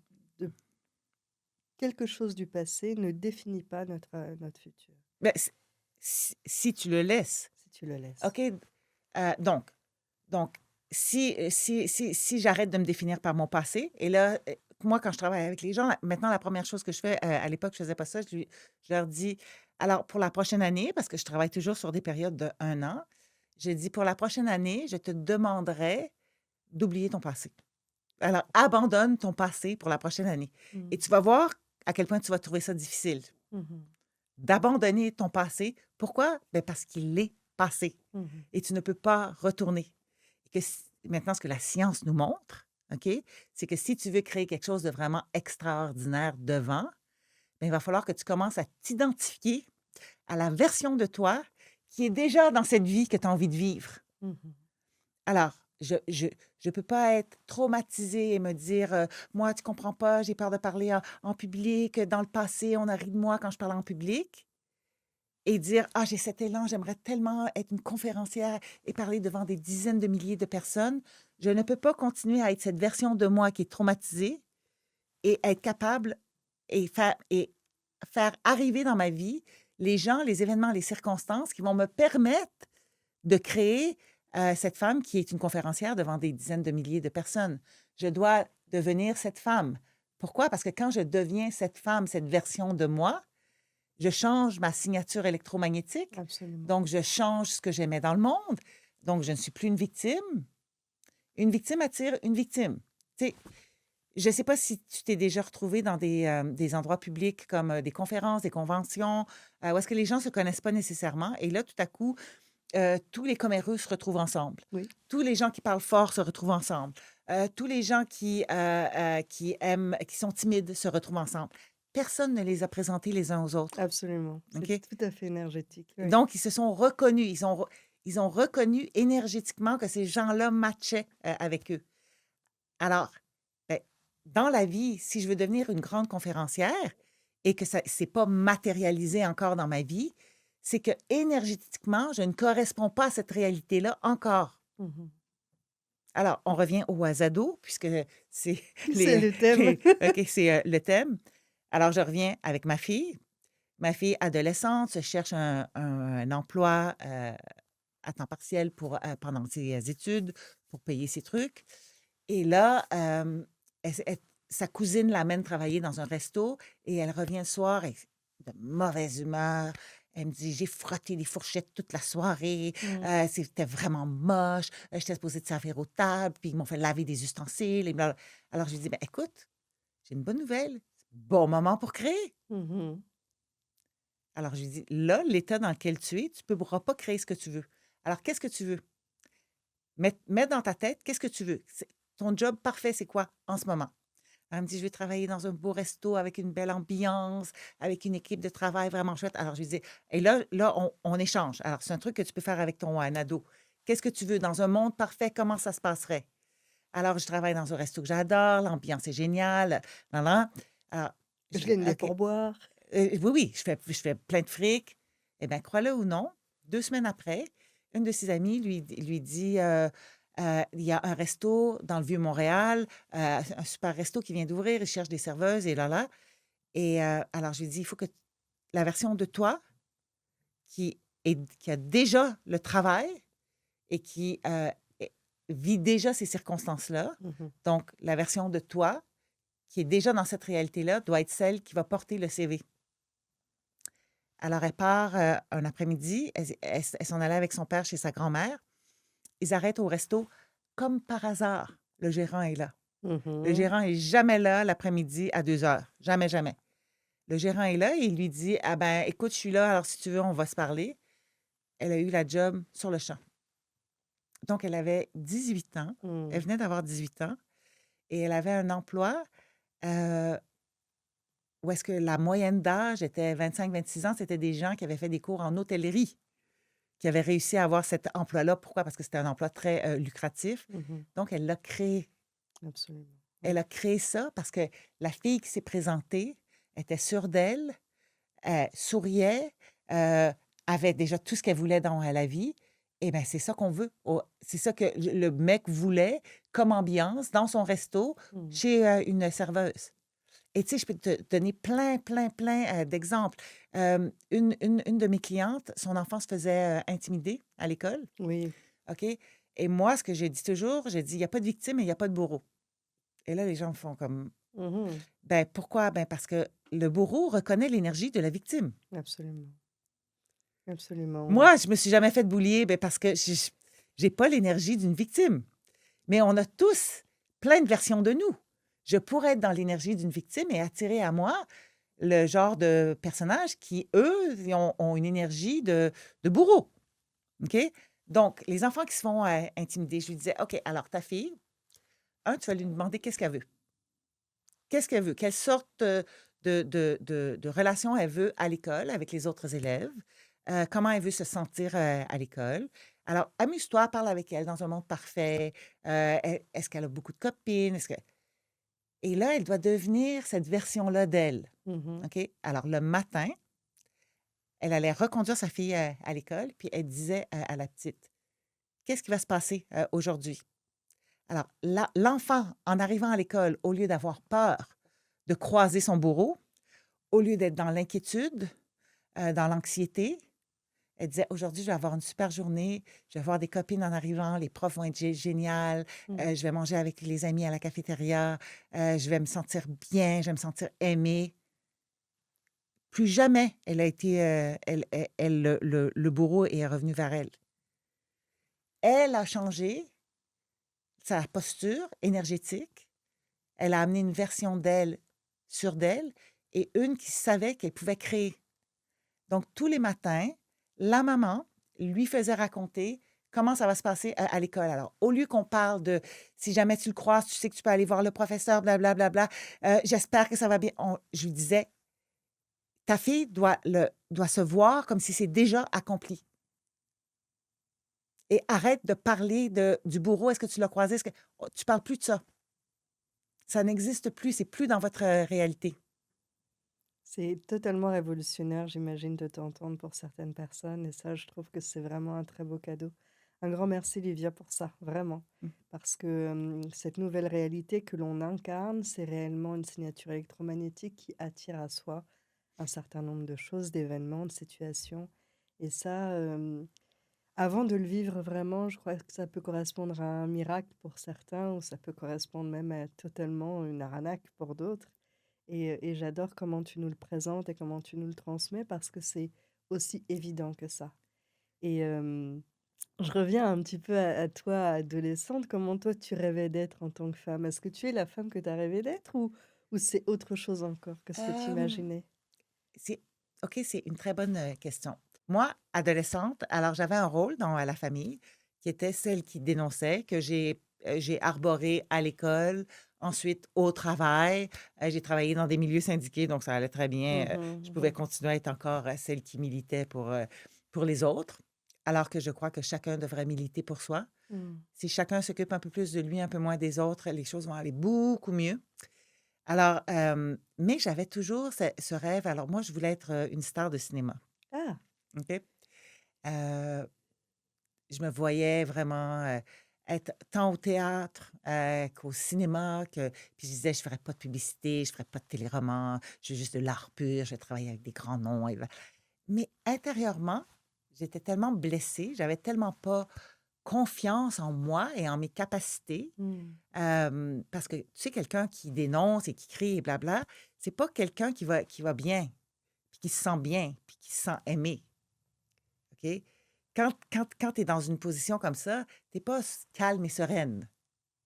Speaker 1: quelque chose du passé ne définit pas notre futur,
Speaker 2: Beh, si tu le laisses.
Speaker 1: si tu le laisses.
Speaker 2: OK, donc si j'arrête de me définir par mon passé et là, moi, quand je travaille avec les gens, maintenant, la première chose que je fais, à l'époque, je faisais pas ça, je leur dis: «Alors, pour la prochaine année», parce que je travaille toujours sur des périodes de 1 an, j'ai dit: «Pour la prochaine année, je te demanderai d'oublier ton passé. Alors, abandonne ton passé pour la prochaine année» et
Speaker 1: Mmh.
Speaker 2: tu vas voir à quel point tu vas trouver ça difficile
Speaker 1: Mmh.
Speaker 2: d'abandonner ton passé. Pourquoi? Ben parce qu'il est passé
Speaker 1: Mmh.
Speaker 2: et tu ne peux pas retourner. Et que maintenant, ce que la science nous montre, OK, c'est que si tu veux créer quelque chose de vraiment extraordinaire devant, ben, il va falloir que tu commences à t'identifier à la version de toi qui est déjà dans cette vie que tu as envie de vivre.
Speaker 1: Mmh.
Speaker 2: Alors, je peux pas être traumatisée et me dire, «Moi, tu comprends pas, j'ai peur de parler en public. Dans le passé, on a ri de moi quand je parlais en public». Et dire: «Ah, j'ai cet élan, j'aimerais tellement être une conférencière et parler devant des dizaines de milliers de personnes». Je ne peux pas continuer à être cette version de moi qui est traumatisée et être capable et faire arriver dans ma vie les gens, les événements, les circonstances qui vont me permettre de créer, cette femme qui est une conférencière devant des dizaines de milliers de personnes. Je dois devenir cette femme. Pourquoi? Parce que quand je deviens cette femme, cette version de moi, je change ma signature électromagnétique,
Speaker 1: Absolument.
Speaker 2: donc je change ce que j'aimais dans le monde. Donc je ne suis plus une victime. Une victime attire une victime. Tu sais, je ne sais pas si tu t'es déjà retrouvé dans des endroits publics comme, des conférences, des conventions, où est-ce que les gens ne se connaissent pas nécessairement et là, tout à coup, tous les comméreux se retrouvent ensemble.
Speaker 1: Oui,
Speaker 2: Tous les gens qui parlent fort se retrouvent ensemble. Tous les gens qui sont timides se retrouvent ensemble. Personne ne les a présentés les uns aux autres,
Speaker 1: absolument. C'est
Speaker 2: OK?
Speaker 1: tout à fait énergétique. Oui.
Speaker 2: Donc, ils se sont reconnus. Ils ont reconnu énergétiquement que ces gens-là matchaient, avec eux. Alors, beh, dans la vie, si je veux devenir une grande conférencière et que ça c'est pas matérialisé encore dans ma vie, c'est que énergétiquement, je ne corresponds pas à cette réalité-là encore.
Speaker 1: Mmh.
Speaker 2: Alors, on revient au Wasado puisque c'est
Speaker 1: C'est
Speaker 2: les
Speaker 1: le thème.
Speaker 2: OK, c'est, le thème. Alors, je reviens avec ma fille. Ma fille adolescente se cherche un emploi, à temps partiel pendant ses études, pour payer ses trucs et là, sa cousine l'amène travailler dans un resto et elle revient le soir et de mauvaise humeur. Elle me dit: «J'ai frotté les fourchettes toute la soirée,
Speaker 1: Mmh.
Speaker 2: c'était vraiment moche, j'étais supposée de servir aux tables, puis ils m'ont fait laver des ustensiles et bla». Alors je lui dis: «Ben, écoute, j'ai une bonne nouvelle, bon moment pour créer».
Speaker 1: Mmh.
Speaker 2: Alors je lui dis: «Là, l'état dans lequel tu es, tu ne pourras pas créer ce que tu veux. Alors qu'est-ce que tu veux? Mets dans ta tête, qu'est-ce que tu veux? Ton job parfait, c'est quoi en ce moment? Elle me dit: «Je veux travailler dans un beau resto avec une belle ambiance, avec une équipe de travail vraiment chouette». Alors je lui dis et là, on échange. Alors c'est un truc que tu peux faire avec ton, ado. «Qu'est-ce que tu veux? Dans un monde parfait, comment ça se passerait?» Alors je travaille dans un resto que j'adore, l'ambiance est géniale, nan nan. Alors je
Speaker 1: Je
Speaker 2: dis:
Speaker 1: gagne des
Speaker 2: «OK».
Speaker 1: pourboires.
Speaker 2: Oui, oui, je fais plein de fric. Eh bien, crois-le ou non, 2 semaines après, une de ses amies lui dit, «Il y a un resto dans le Vieux-Montréal, un super resto qui vient d'ouvrir, il cherche des serveuses et là, là». Et alors je lui dis: «Il faut que la version de toi qui a déjà le travail et qui, est vit déjà ces circonstances-là,
Speaker 1: Mmh.
Speaker 2: donc la version de toi qui est déjà dans cette réalité-là doit être celle qui va porter le CV». Alors elle part, un après-midi, elle s'en allait avec son père chez sa grand-mère. Ils arrêtent au resto. Comme par hasard, le gérant est là. Le
Speaker 1: Mmh.
Speaker 2: gérant est jamais là l'après-midi à 2 heures. Jamais, jamais. Le gérant est là et il lui dit: «Ah ben, écoute, je suis là, alors si tu veux, on va se parler». Elle a eu la job sur le champ. Donc elle avait 18 ans. Elle
Speaker 1: Mmh.
Speaker 2: venait d'avoir 18 ans et elle avait un emploi, heu, où est-ce que la moyenne d'âge était 25-26 ans. C'était des gens qui avaient fait des cours en hôtellerie. Qui avait réussi à avoir cet emploi-là. Pourquoi? Parce que c'était un emploi très, lucratif.
Speaker 1: Mmh.
Speaker 2: Donc elle l'a créé.
Speaker 1: Absolument.
Speaker 2: Elle
Speaker 1: Oui.
Speaker 2: a créé ça parce que la fille qui s'est présentée était sûre d'elle, souriait, heu, avait déjà tout ce qu'elle voulait dans, la vie. Et ben, c'est ça qu'on veut. C'est ça que le mec voulait comme ambiance dans son resto
Speaker 1: Mmh.
Speaker 2: chez, une serveuse. Et tu sais, je peux te donner plein, plein, plein, d'exemples. Une de mes clientes, son enfant se faisait, intimider à l'école,
Speaker 1: Oui.
Speaker 2: OK? Et moi, ce que j'ai dit toujours, j'ai dit: «Il y a pas de victime et il y a pas de bourreau». Et là, les gens font comme:
Speaker 1: Mmh.
Speaker 2: «Ben, pourquoi?» «Ben, parce que le bourreau reconnaît l'énergie de la victime».
Speaker 1: Absolument. Absolument, oui.
Speaker 2: Moi, je me suis jamais fait bullier, ben, parce que j'ai pas l'énergie d'une victime. Mais on a tous plein de versions de nous. Je pourrais être dans l'énergie d'une victime et attirer à moi le genre de personnages qui, eux, ils ont une énergie de bourreau, OK? Donc, les enfants qui se font, intimider, je lui disais: «OK, alors ta fille, tu vas lui demander qu'est-ce qu'elle veut. Qu'est-ce qu'elle veut? Quelle sorte, de relation elle veut à l'école avec les autres élèves? Comment elle veut se sentir, à l'école? Alors amuse-toi, parle avec elle dans un monde parfait. Est-ce qu'elle a beaucoup de copines? Est-ce que» et là, elle doit devenir cette version-là d'elle,
Speaker 1: Mmh.
Speaker 2: OK? Alors le matin, elle allait reconduire sa fille, à l'école, puis elle disait, à la petite: «Qu'est-ce qui va se passer, aujourd'hui?» Alors l'enfant, en arrivant à l'école, au lieu d'avoir peur de croiser son bourreau, au lieu d'être dans l'inquiétude, dans l'anxiété, elle disait: «Aujourd'hui, je vais avoir une super journée, je vais voir des copines en arrivant, les profs vont être géniales,
Speaker 1: Mmh.
Speaker 2: je vais manger avec les amis à la cafétéria, je vais me sentir bien, je vais me sentir aimée». Plus jamais elle a été, le bourreau est revenu vers elle. Elle a changé sa posture énergétique, elle a amené une version d'elle, sûre d'elle et une qui savait qu'elle pouvait créer. Donc tous les matins, la maman lui faisait raconter comment ça va se passer à l'école. Alors, au lieu qu'on parle de: «Si jamais tu le croises, tu sais que tu peux aller voir le professeur, bla, j'espère que ça va bien». On Je lui disais: «Ta fille doit se voir comme si c'est déjà accompli et arrête de parler du bourreau. Est-ce que tu l'as croisé? Est-ce que» oh, tu parles plus de ça. Ça n'existe plus, c'est plus dans votre, réalité.
Speaker 1: C'est totalement révolutionnaire, j'imagine, de t'entendre pour certaines personnes et ça, je trouve que c'est vraiment un très beau cadeau. Un grand merci, Livia, pour ça, vraiment.
Speaker 2: Mmh.
Speaker 1: Parce que cette nouvelle réalité que l'on incarne, c'est réellement une signature électromagnétique qui attire à soi un certain nombre de choses, d'événements, de situations. Et ça, avant de le vivre vraiment, je crois que ça peut correspondre à un miracle pour certains ou ça peut correspondre même à totalement une arnaque pour d'autres. Et j'adore comment tu nous le présentes et comment tu nous le transmets parce que c'est aussi évident que ça. Et je reviens un petit peu à toi, adolescente. Comment toi, tu rêvais d'être en tant que femme? Est-ce que tu es la femme que tu as rêvé d'être ou c'est autre chose encore que ce que tu
Speaker 2: Hem,
Speaker 1: imaginais?
Speaker 2: c'est OK, c'est une très bonne, question. Moi, adolescente, alors j'avais un rôle dans la famille qui était celle qui dénonçait, que j'ai arboré à l'école, Ensuite, au travail, j'ai travaillé dans des milieux syndiqués, donc ça allait très bien.
Speaker 1: Mmh
Speaker 2: Je
Speaker 1: mh.
Speaker 2: pouvais continuer à être encore, celle qui militait pour les autres, alors que je crois que chacun devrait militer pour soi.
Speaker 1: Mmh.
Speaker 2: Si chacun s'occupe un peu plus de lui, un peu moins des autres, les choses vont aller beaucoup mieux. Alors, mais j'avais toujours ce rêve. Alors moi, je voulais être, une star de cinéma,
Speaker 1: Ah!
Speaker 2: OK? Heu, je me voyais vraiment, être tant au théâtre, qu'au cinéma, que puis je disais: «Je ferai pas de publicité, je ferai pas de téléroman, je veux juste de l'art pur, je vais travailler avec des grands noms et mais intérieurement, j'étais tellement blessée, j'avais tellement pas confiance en moi et en mes capacités.
Speaker 1: Mmh.
Speaker 2: Parce que, tu sais, quelqu'un qui dénonce et qui crie et blabla, c'est pas quelqu'un qui va bien, puis qui se sent bien, puis qui se sent aimé, OK? Quand tu es dans une position comme ça, tu es pas calme et sereine,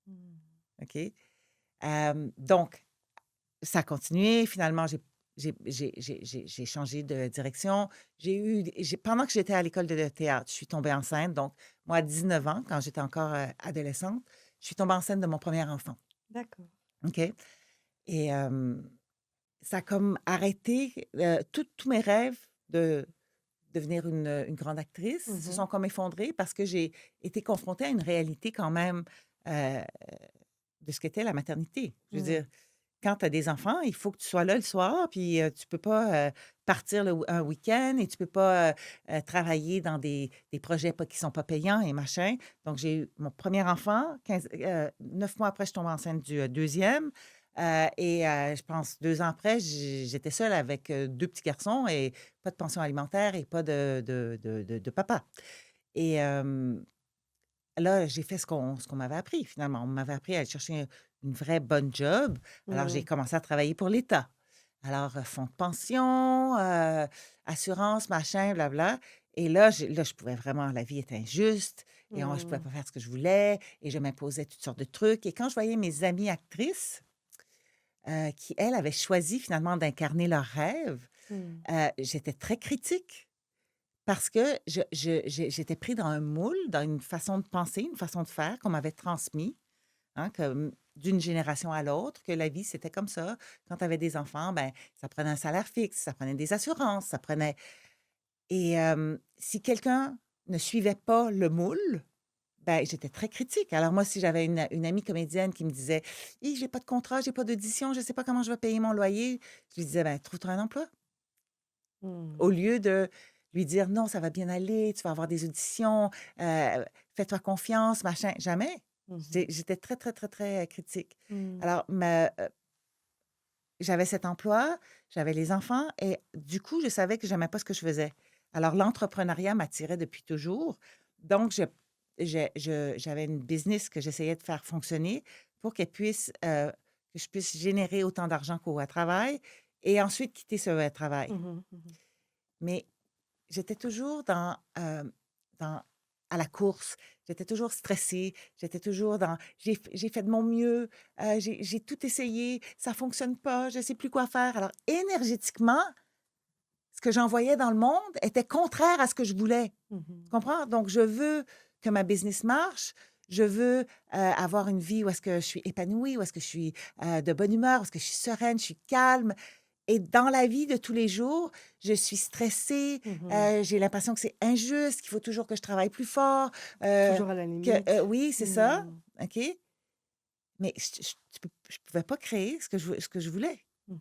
Speaker 1: Mmh.
Speaker 2: OK? Donc ça a continué. Finalement, j'ai changé de direction. Pendant que j'étais à l'école de théâtre, je suis tombée enceinte. Donc moi, à 19 ans, quand j'étais encore, adolescente, je suis tombée enceinte de mon premier enfant,
Speaker 1: D'accord.
Speaker 2: OK? Et ça a comme arrêté, tous mes rêves de devenir une grande actrice
Speaker 1: Mmh
Speaker 2: se
Speaker 1: mh.
Speaker 2: sont comme effondrés parce que j'ai été confrontée à une réalité quand même, heu, de ce qu'était la maternité. Je veux
Speaker 1: Mmh.
Speaker 2: dire, quand tu as des enfants, il faut que tu sois là le soir, puis, tu peux pas, partir un week-end et tu peux pas, travailler dans des projets pas qui sont pas payants et machin. Donc j'ai eu mon premier enfant, 9 mois après, je tombe enceinte du, 2e, et je pense 2 ans après, j'étais seule avec, 2 petits garçons et pas de pension alimentaire et pas de papa. Et là, j'ai fait ce qu'on m'avait appris finalement. On m'avait appris à aller chercher une vraie bonne job. Alors j'ai
Speaker 1: Mmh.
Speaker 2: commencé à travailler pour l'État. Alors, fonds de pension, assurance, machin, blabla. Et là, je pouvais vraiment, la vie était injuste et je pouvais
Speaker 1: Mmh.
Speaker 2: pas faire ce que je voulais et je m'imposais toutes sortes de trucs. Et quand je voyais mes amies actrices, qui, elles, avaient choisi finalement d'incarner leurs rêves,
Speaker 1: Mmh.
Speaker 2: j'étais très critique. Parce que j'étais pris dans un moule, dans une façon de penser, une façon de faire qu'on m'avait transmis, hein, comme d'une génération à l'autre, que la vie, c'était comme ça. Quand tu avais des enfants, ben, ça prenait un salaire fixe, ça prenait des assurances, ça prenait et si quelqu'un ne suivait pas le moule, ben, j'étais très critique. Alors moi, si j'avais une amie comédienne qui me disait: «Hi, j'ai pas de contrat, j'ai pas d'audition, je sais pas comment je vais payer mon loyer», je lui disais: «Ben, trouve-toi un emploi».
Speaker 1: Mmh.
Speaker 2: Au lieu de lui dire: «Non, ça va bien aller, tu vas avoir des auditions, fais-toi confiance, machin», jamais.
Speaker 1: Mmh mh.
Speaker 2: J'étais très, très, très, très, critique.
Speaker 1: Mmh.
Speaker 2: Alors j'avais cet emploi, j'avais les enfants et du coup, je savais que j'aimais pas ce que je faisais. Alors l'entrepreneuriat m'attirait depuis toujours, donc j'avais une business que j'essayais de faire fonctionner pour qu'elle puisse, que je puisse générer autant d'argent qu'au travail et ensuite quitter ce, travail.
Speaker 1: Mmh mh. Mmh.
Speaker 2: Mais j'étais toujours dans à la course. J'étais toujours stressée, j'étais toujours dans j'ai fait de mon mieux, j'ai tout essayé, ça fonctionne pas, je sais plus quoi faire. Alors énergétiquement, ce que j'envoyais dans le monde était contraire à ce que je voulais. Tu
Speaker 1: Mmh.
Speaker 2: comprends? Donc je veux que ma business marche, je veux, avoir une vie où est-ce que je suis épanouie, où est-ce que je suis, de bonne humeur, où est-ce que je suis sereine, je suis calme. Et dans la vie de tous les jours, je suis stressée,
Speaker 1: Mmh.
Speaker 2: j'ai l'impression que c'est injuste, qu'il faut toujours que je travaille plus fort, heu,
Speaker 1: Toujours à la
Speaker 2: que
Speaker 1: limite.
Speaker 2: oui, c'est ça,
Speaker 1: Mmh.
Speaker 2: OK? Mais je pouvais pas créer ce que je voulais.
Speaker 1: Mmh mh.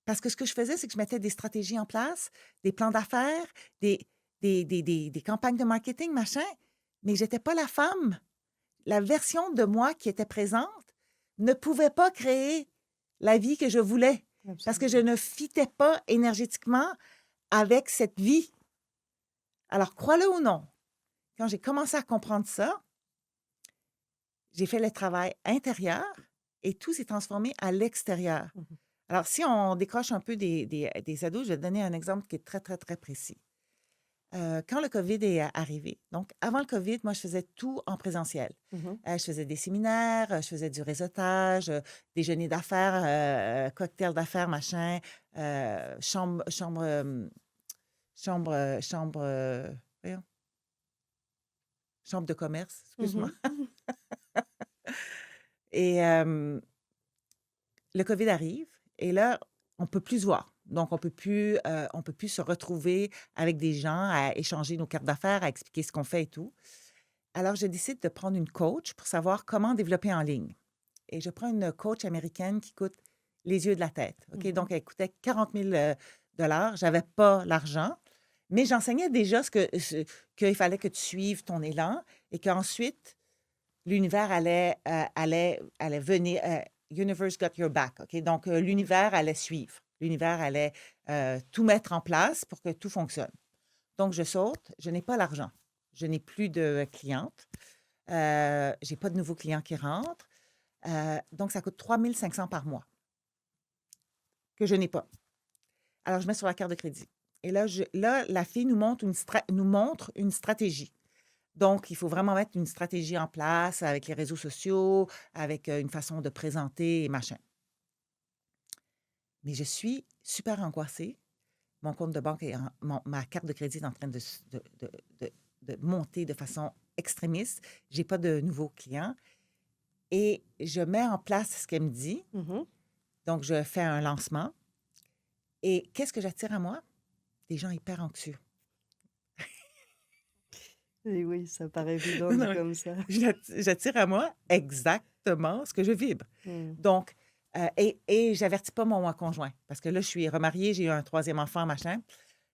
Speaker 2: Parce que ce que je faisais, c'est que je mettais des stratégies en place, des plans d'affaires, des des campagnes de marketing, machin, mais j'étais pas la femme. La version de moi qui était présente ne pouvait pas créer la vie que je voulais parce que je
Speaker 1: Absolument.
Speaker 2: ne fitais pas énergétiquement avec cette vie. Alors, crois-le ou non, quand j'ai commencé à comprendre ça, j'ai fait le travail intérieur et tout s'est transformé à l'extérieur.
Speaker 1: Mmh mh.
Speaker 2: Alors, si on décroche un peu des ados, je vais te donner un exemple qui est très, très, très précis. Quand le COVID est arrivé, donc avant le COVID, moi, je faisais tout en présentiel.
Speaker 1: Mmh.
Speaker 2: Je faisais des séminaires, je faisais du réseautage, déjeuner d'affaires, cocktail d'affaires, machin, chambre, voyons, chambre de commerce, excuse-moi.
Speaker 1: Mmh.
Speaker 2: Et le COVID arrive et là, on peut plus se voir. Donc on peut plus se retrouver avec des gens, à échanger nos cartes d'affaires, à expliquer ce qu'on fait et tout. Alors, je décide de prendre une coach pour savoir comment développer en ligne. Et je prends une coach américaine qui coûte les yeux de la tête. OK?
Speaker 1: Mmh.
Speaker 2: Donc, elle coûtait 40 000 dollars. J'avais pas l'argent, mais j'enseignais déjà qu'il fallait que tu suives ton élan et qu'ensuite, l'univers allait venir. Universe got your back. OK? Donc, l'univers allait suivre. L'univers allait tout mettre en place pour que tout fonctionne. Donc, je saute. Je n'ai pas l'argent. Je n'ai plus de clientes. J'ai pas de nouveaux clients qui rentrent. Donc, ça coûte 3 500 par mois que je n'ai pas. Alors, je mets sur la carte de crédit. Et là, la fille nous montre une stratégie. Donc, il faut vraiment mettre une stratégie en place avec les réseaux sociaux, avec une façon de présenter et machin. Mais je suis super angoissée. Mon compte de banque ma carte de crédit est en train de, de monter de façon extrémiste. J'ai pas de nouveaux clients. Et je mets en place ce qu'elle me dit.
Speaker 1: Mmh.
Speaker 2: Donc, je fais un lancement. Et qu'est-ce que j'attire à moi? Des gens hyper anxieux.
Speaker 1: Et oui, ça paraît évident
Speaker 2: Non,
Speaker 1: dit
Speaker 2: non,
Speaker 1: comme ça.
Speaker 2: j'attire à moi exactement ce que je vibre.
Speaker 1: Mmh.
Speaker 2: Donc, et j'avertis pas mon conjoint. Parce que là, je suis remariée, j'ai eu un troisième enfant, machin.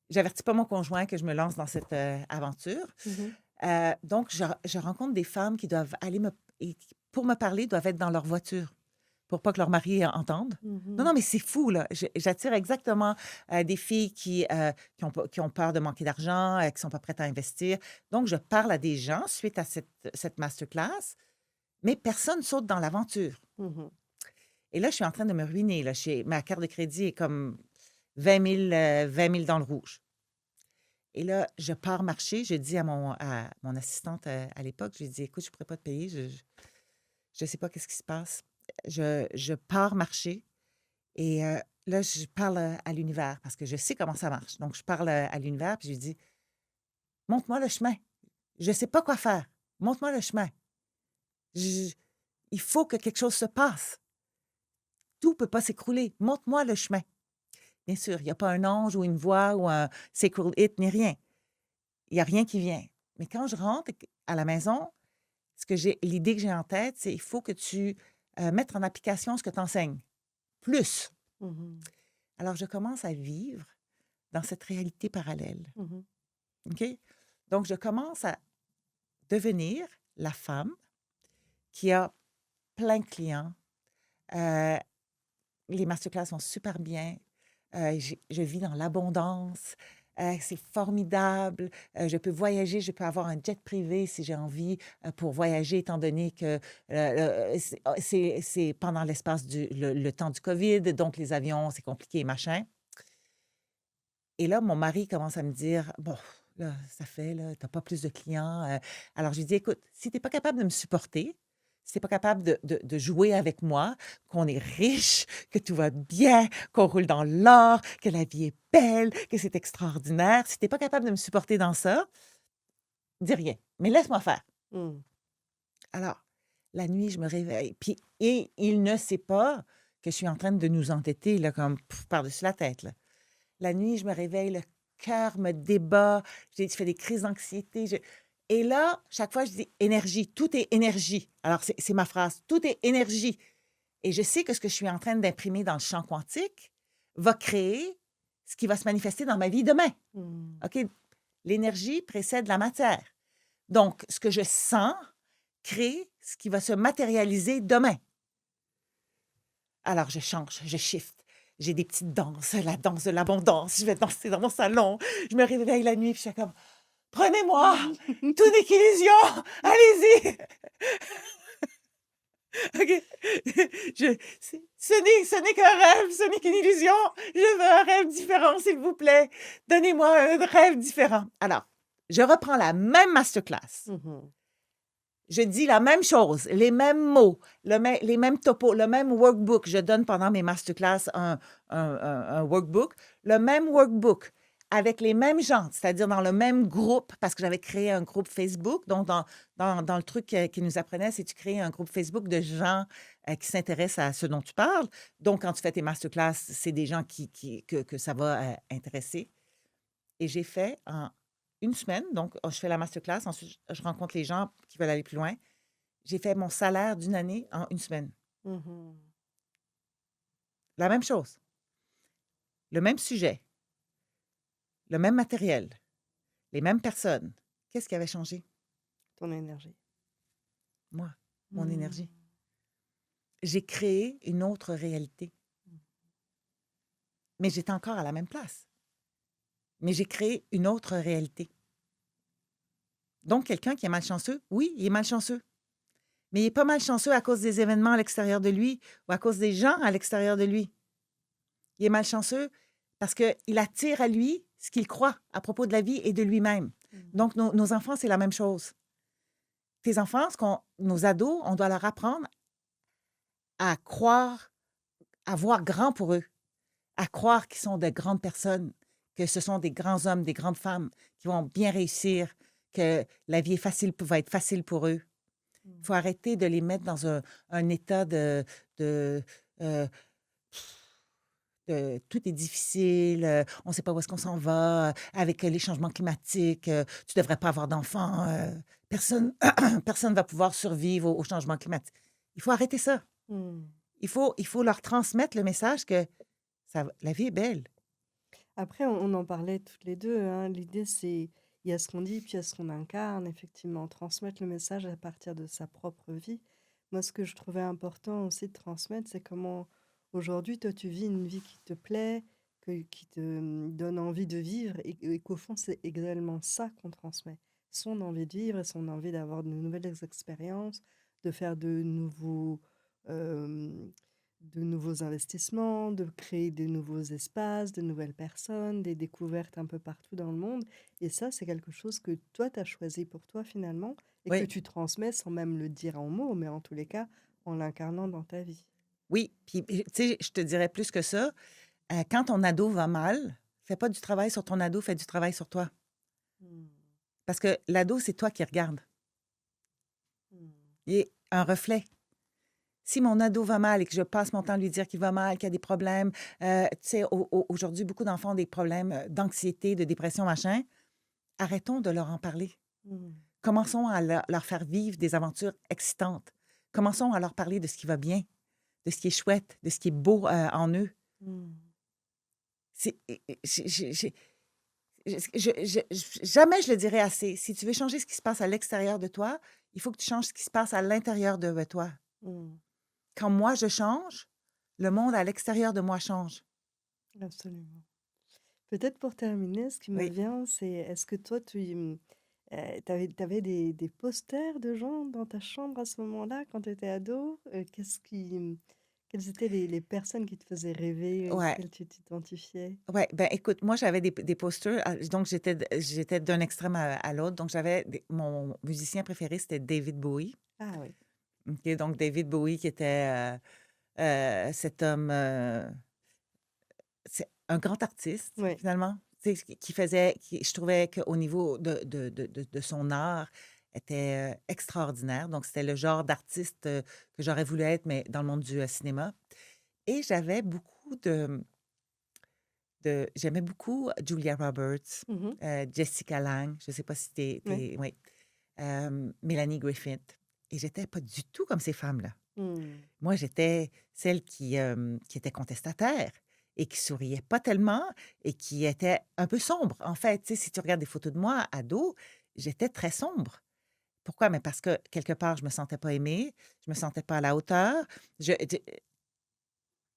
Speaker 2: J'avertis pas mon conjoint que je me lance dans cette aventure.
Speaker 1: Mmh.
Speaker 2: Donc, je rencontre des femmes qui doivent aller pour me parler, doivent être dans leur voiture pour pas que leur mari entende. Non,
Speaker 1: Mmh.
Speaker 2: non, mais c'est fou, là. J'attire exactement des filles qui ont peur de manquer d'argent, qui sont pas prêtes à investir. Donc, je parle à des gens suite à cette masterclass, mais personne saute dans l'aventure.
Speaker 1: Mmh.
Speaker 2: Et là, je suis en train de me ruiner. Là. Ma carte de crédit est comme 20 000 dans le rouge. Et là, je pars marcher. Je dis à mon assistante à l'époque, je lui dis, écoute, je ne pourrais pas te payer. Je ne sais pas qu'est-ce qui se passe. Je pars marcher et là, je parle à l'univers parce que je sais comment ça marche. Donc, je parle à l'univers puis je lui dis, montre-moi le chemin. Je ne sais pas quoi faire. Montre-moi le chemin. Je- il faut que quelque chose se passe. Tout ne peut pas s'écrouler. Montre-moi le chemin. Bien sûr, il n'y a pas un ange ou une voix ou un sacred hit ni rien. Il n'y a rien qui vient. Mais quand je rentre à la maison, l'idée que j'ai en tête, c'est il faut que tu mettes en application ce que tu enseignes. Plus.
Speaker 1: Mmh.
Speaker 2: Alors, je commence à vivre dans cette réalité parallèle.
Speaker 1: Mmh.
Speaker 2: OK? Donc, je commence à devenir la femme qui a plein de clients. Euh, les masterclass sont super bien. Je vis dans l'abondance. C'est formidable. Je peux voyager, je peux avoir un jet privé si j'ai envie pour voyager, étant donné que c'est pendant le temps du COVID, donc les avions, c'est compliqué, machin. Et là, mon mari commence à me dire, bon, là, ça fait, là, t'as pas plus de clients. Alors, je lui dis, écoute, si t'es pas capable de me supporter, si t'es pas capable de jouer avec moi, qu'on est riche, que tout va bien, qu'on roule dans l'or, que la vie est belle, que c'est extraordinaire, si t'es pas capable de me supporter dans ça, dis rien, mais laisse-moi faire.
Speaker 1: Mmh.
Speaker 2: Alors, la nuit, je me réveille, et il ne sait pas que je suis en train de nous entêter, là, comme par-dessus la tête, là. La nuit, je me réveille, le cœur me débat, je fais des crises d'anxiété. Et là, chaque fois, je dis énergie, tout est énergie. Alors, c'est ma phrase, tout est énergie. Et je sais que ce que je suis en train d'imprimer dans le champ quantique va créer ce qui va se manifester dans ma vie demain.
Speaker 1: Mmh.
Speaker 2: OK? L'énergie précède la matière. Donc, ce que je sens crée ce qui va se matérialiser demain. Alors, je change, je shift. J'ai des petites danses, la danse de l'abondance. Je vais danser dans mon salon. Je me réveille la nuit, puis je suis comme, prenez-moi, tout n'est qu'illusion, allez-y. OK. Ce n'est qu'un rêve, ce n'est qu'une illusion. Je veux un rêve différent, s'il vous plaît. Donnez-moi un rêve différent. Alors, je reprends la même masterclass.
Speaker 1: Mmh.
Speaker 2: Je dis la même chose, les mêmes mots, les mêmes topos, le même workbook. Je donne pendant mes masterclass un workbook, le même workbook avec les mêmes gens, c'est-à-dire dans le même groupe, parce que j'avais créé un groupe Facebook. Donc, dans le truc qui nous apprenait, c'est tu crées un groupe Facebook de gens qui s'intéressent à ce dont tu parles. Donc, quand tu fais tes masterclass, c'est des gens que ça va intéresser. Et j'ai fait en une semaine, donc je fais la masterclass, ensuite je rencontre les gens qui veulent aller plus loin. J'ai fait mon salaire d'une année en une semaine.
Speaker 1: Mmh.
Speaker 2: La même chose, le même sujet, le même matériel, les mêmes personnes. Qu'est-ce qui avait changé?
Speaker 1: Ton énergie.
Speaker 2: Moi, mon
Speaker 1: Mmh.
Speaker 2: énergie. J'ai créé une autre réalité, mais j'étais encore à la même place. Mais j'ai créé une autre réalité. Donc, quelqu'un qui est malchanceux, oui, il est malchanceux. Mais il n'est pas malchanceux à cause des événements à l'extérieur de lui ou à cause des gens à l'extérieur de lui. Il est malchanceux parce qu'il attire à lui ce qu'il croit à propos de la vie et de lui-même.
Speaker 1: Mmh.
Speaker 2: Donc, nos enfants, c'est la même chose. Tes enfants, nos ados, on doit leur apprendre à croire, à voir grand pour eux, à croire qu'ils sont de grandes personnes, que ce sont des grands hommes, des grandes femmes qui vont bien réussir, que la vie est facile, va être facile pour eux. Il
Speaker 1: Mmh.
Speaker 2: faut arrêter de les mettre dans un état de, euh, tout est difficile, on ne sait pas où est-ce qu'on s'en va, avec les changements climatiques, tu ne devrais pas avoir d'enfants, personne personne va pouvoir survivre au changement climatique. Il faut arrêter ça.
Speaker 1: Mmh.
Speaker 2: Il faut leur transmettre le message que la vie est belle.
Speaker 1: Après, on en parlait toutes les 2, hein. L'idée, c'est il y a ce qu'on dit, puis il y a ce qu'on incarne, effectivement. Transmettre le message à partir de sa propre vie. Moi, ce que je trouvais important aussi de transmettre, c'est comment aujourd'hui, toi, tu vis une vie qui te plaît, qui te donne envie de vivre, et qu'au fond, c'est également ça qu'on transmet. Son envie de vivre et son envie d'avoir de nouvelles expériences, de faire de nouveaux investissements, de créer de nouveaux espaces, de nouvelles personnes, des découvertes un peu partout dans le monde. Et ça, c'est quelque chose que toi, tu as choisi pour toi finalement et que
Speaker 2: Oui,
Speaker 1: tu transmets sans même le dire en mots, mais en tous les cas, en l'incarnant dans ta vie.
Speaker 2: oui, puis tu sais, je te dirais plus que ça, quand ton ado va mal, fais pas du travail sur ton ado, fais du travail sur toi.
Speaker 1: Mm,
Speaker 2: Parce que l'ado, c'est toi qui regarde.
Speaker 1: mm,
Speaker 2: Il est un reflet. Si mon ado va mal et que je passe mon temps à lui dire qu'il va mal, qu'il y a des problèmes, tu sais, aujourd'hui, beaucoup d'enfants ont des problèmes d'anxiété, de dépression, machin, arrêtons de leur en parler.
Speaker 1: mm,
Speaker 2: Commençons à leur faire vivre des aventures excitantes. Commençons à leur parler de ce qui va bien, de ce qui est chouette, de ce qui est beau en eux.
Speaker 1: mm.
Speaker 2: C'est, jamais je le dirai assez. Si tu veux changer ce qui se passe à l'extérieur de toi, il faut que tu changes ce qui se passe à l'intérieur de toi.
Speaker 1: Mm.
Speaker 2: Quand moi, je change, le monde à l'extérieur de moi change.
Speaker 1: Absolument. Peut-être pour terminer, ce qui me
Speaker 2: Oui.
Speaker 1: vient, c'est est-ce que toi, t'avais des posters de gens dans ta chambre à ce moment-là, quand tu étais ado? Quelles étaient les personnes qui te faisaient rêver,
Speaker 2: Ouais.
Speaker 1: auxquelles tu t'identifiais?
Speaker 2: Ouais. Ben, écoute, moi, j'avais des posters. Donc, j'étais d'un extrême à l'autre. Donc, mon musicien préféré, c'était David Bowie.
Speaker 1: Ah oui.
Speaker 2: OK? Donc, David Bowie, qui était cet homme, c'est un grand artiste,
Speaker 1: Ouais.
Speaker 2: finalement. Tu sais, je trouvais qu'au niveau de son art, était extraordinaire. Donc, c'était le genre d'artiste que j'aurais voulu être, mais dans le monde du cinéma. Et j'avais beaucoup j'aimais beaucoup Julia Roberts,
Speaker 1: Mmh.
Speaker 2: Jessica Lange, je ne sais pas si
Speaker 1: Ouais.
Speaker 2: oui, Mélanie Griffith. Et j'étais pas du tout comme ces femmes-là.
Speaker 1: Mmh.
Speaker 2: Moi, j'étais celle qui était contestataire et qui souriait pas tellement et qui était un peu sombre. En fait, tu sais, si tu regardes des photos de moi ado, j'étais très sombre. Pourquoi? Mais parce que quelque part, je me sentais pas aimée, je me sentais pas à la hauteur. Je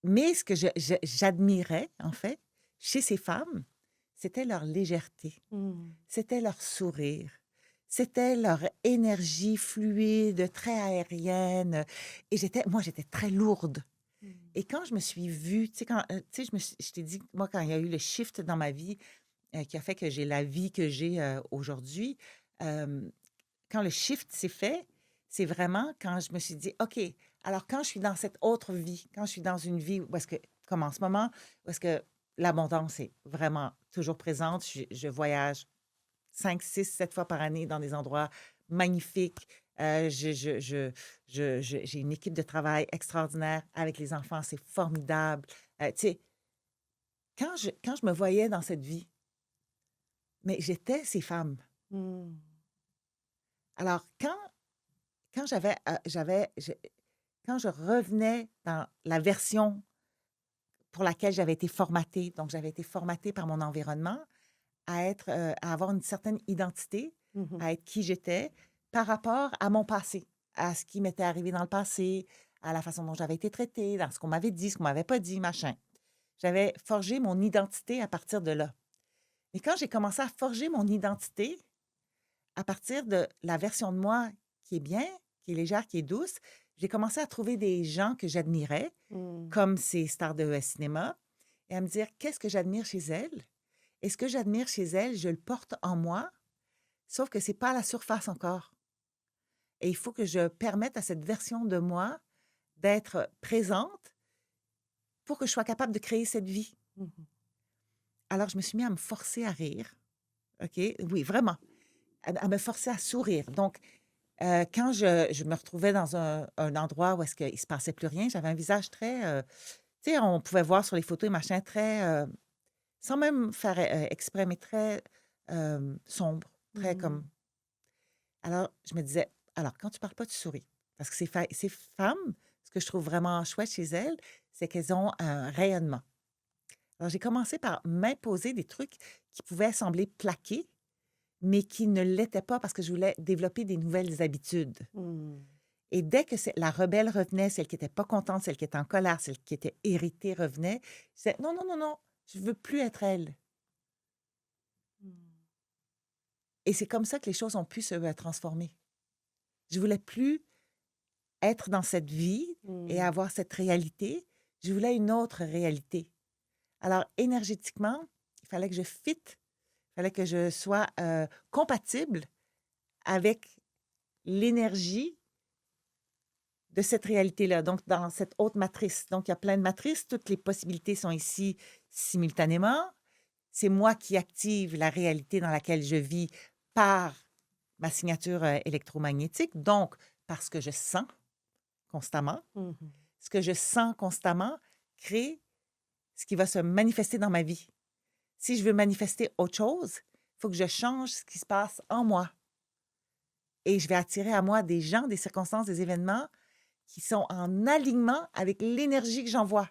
Speaker 2: Mais ce que j'admirais, en fait, chez ces femmes, c'était leur légèreté,
Speaker 1: Mmh.
Speaker 2: c'était leur sourire, c'était leur énergie fluide, très aérienne. Et moi, j'étais très lourde.
Speaker 1: Mmh.
Speaker 2: Et quand je me suis vue, tu sais, je t'ai dit, moi, quand il y a eu le shift dans ma vie qui a fait que j'ai la vie que j'ai aujourd'hui, euh, quand le shift s'est fait, c'est vraiment quand je me suis dit, OK, alors quand je suis dans cette autre vie, quand je suis dans une vie où est-ce que, comme en ce moment, où est-ce que l'abondance est vraiment toujours présente, je voyage 5, 6, 7 fois par année dans des endroits magnifiques, J'ai une équipe de travail extraordinaire avec les enfants, c'est formidable. Tu sais, quand je me voyais dans cette vie, mais j'étais ces femmes.
Speaker 1: Mmh.
Speaker 2: Alors quand quand je revenais dans la version pour laquelle j'avais été formatée, donc j'avais été formatée par mon environnement à avoir une certaine identité,
Speaker 1: Mmh mh.
Speaker 2: à être qui j'étais par rapport à mon passé, à ce qui m'était arrivé dans le passé, à la façon dont j'avais été traitée, dans ce qu'on m'avait dit, ce qu'on m'avait pas dit, machin. J'avais forgé mon identité à partir de là. Et quand j'ai commencé à forger mon identité à partir de la version de moi qui est bien, qui est légère, qui est douce, j'ai commencé à trouver des gens que j'admirais,
Speaker 1: Mmh.
Speaker 2: comme ces stars de cinéma, et à me dire: «Qu'est-ce que j'admire chez elles?» Et ce que j'admire chez elles, je le porte en moi, sauf que c'est pas à la surface encore. Et il faut que je permette à cette version de moi d'être présente pour que je sois capable de créer cette vie.
Speaker 1: Mmh mh.
Speaker 2: Alors je me suis mis à me forcer à rire, OK? Oui, vraiment, à me forcer à sourire. Donc, quand je me retrouvais dans un endroit où est-ce qu'il se passait plus rien, j'avais un visage très, tu sais, on pouvait voir sur les photos et machin, très, sans même faire, exprès, mais très, sombre, très
Speaker 1: Mmh.
Speaker 2: comme alors je me disais: «Alors quand tu parles pas, tu souris». Parce que ces femmes, ce que je trouve vraiment chouette chez elles, c'est qu'elles ont un rayonnement. Alors j'ai commencé par m'imposer des trucs qui pouvaient sembler plaqués, mais qui ne l'étaient pas parce que je voulais développer des nouvelles habitudes.
Speaker 1: Mmh.
Speaker 2: Et dès que la rebelle revenait, celle qui était pas contente, celle qui était en colère, celle qui était irritée revenait, je disais: «Non, non, non, non, je veux plus être elle».
Speaker 1: Mmh.
Speaker 2: Et c'est comme ça que les choses ont pu se, transformer. Je voulais plus être dans cette vie et
Speaker 1: Mmh.
Speaker 2: avoir cette réalité, je voulais une autre réalité. Alors énergétiquement, il fallait que je fitte, il fallait que je sois, compatible avec l'énergie de cette réalité-là, donc dans cette autre matrice. Donc il y a plein de matrices, toutes les possibilités sont ici simultanément. C'est moi qui active la réalité dans laquelle je vis par ma signature, électromagnétique, donc parce que je sens constamment.
Speaker 1: Mmh mh.
Speaker 2: Ce que je sens constamment crée ce qui va se manifester dans ma vie. Si je veux manifester autre chose, il faut que je change ce qui se passe en moi et je vais attirer à moi des gens, des circonstances, des événements qui sont en alignement avec l'énergie que j'envoie.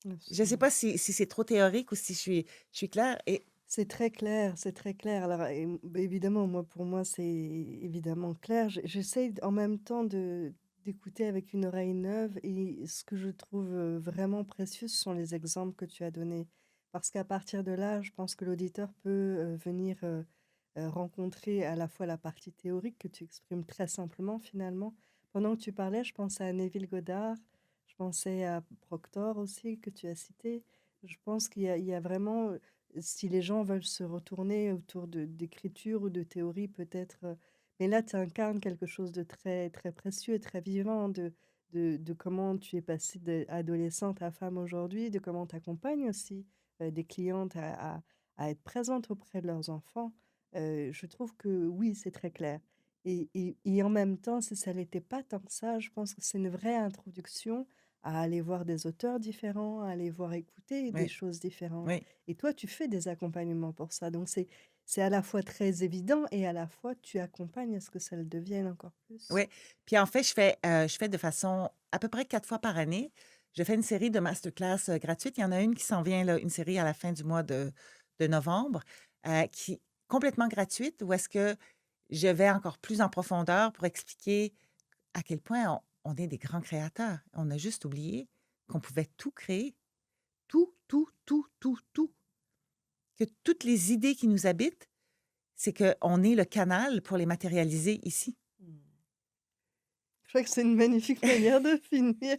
Speaker 2: Je ne sais
Speaker 1: Absolument.
Speaker 2: pas si c'est trop théorique ou si je suis claire et
Speaker 1: C'est très clair, c'est très clair. Alors évidemment, moi, pour moi, c'est évidemment clair. J'essaye en même temps d'écouter avec une oreille neuve et ce que je trouve, vraiment précieux, ce sont les exemples que tu as donnés. Parce qu'à partir de là, je pense que l'auditeur peut, venir, rencontrer à la fois la partie théorique que tu exprimes très simplement finalement. Pendant que tu parlais, je pensais à Neville Goddard, je pensais à Proctor aussi que tu as cité. Je pense qu'il y a vraiment, si les gens veulent se retourner autour de d'écriture ou de théorie peut-être, mais là tu incarnes quelque chose de très, très précieux et très vivant de comment tu es passée d'adolescente à femme aujourd'hui, de comment tu accompagnes aussi, des clientes à être présentes auprès de leurs enfants. Je trouve que oui, c'est très clair et en même temps, si ça l'était pas tant que ça, je pense que c'est une vraie introduction à aller voir des auteurs différents, à aller voir écouter des
Speaker 2: oui,
Speaker 1: choses différentes.
Speaker 2: oui,
Speaker 1: Et toi, tu fais des accompagnements pour ça. Donc c'est à la fois très évident et à la fois tu accompagnes à ce que ça le devienne encore plus.
Speaker 2: oui. Puis en fait, je fais de façon à peu près 4 fois par année, je fais une série de masterclass, gratuites. Il y en a une qui s'en vient là, une série à la fin du mois de novembre, qui complètement gratuite où est-ce que je vais encore plus en profondeur pour expliquer à quel point on est des grands créateurs. On a juste oublié qu'on pouvait tout créer, tout, tout, tout, tout, tout. Que toutes les idées qui nous habitent, c'est qu'on est le canal pour les matérialiser ici.
Speaker 1: Mmh. Je crois que c'est une magnifique manière de finir.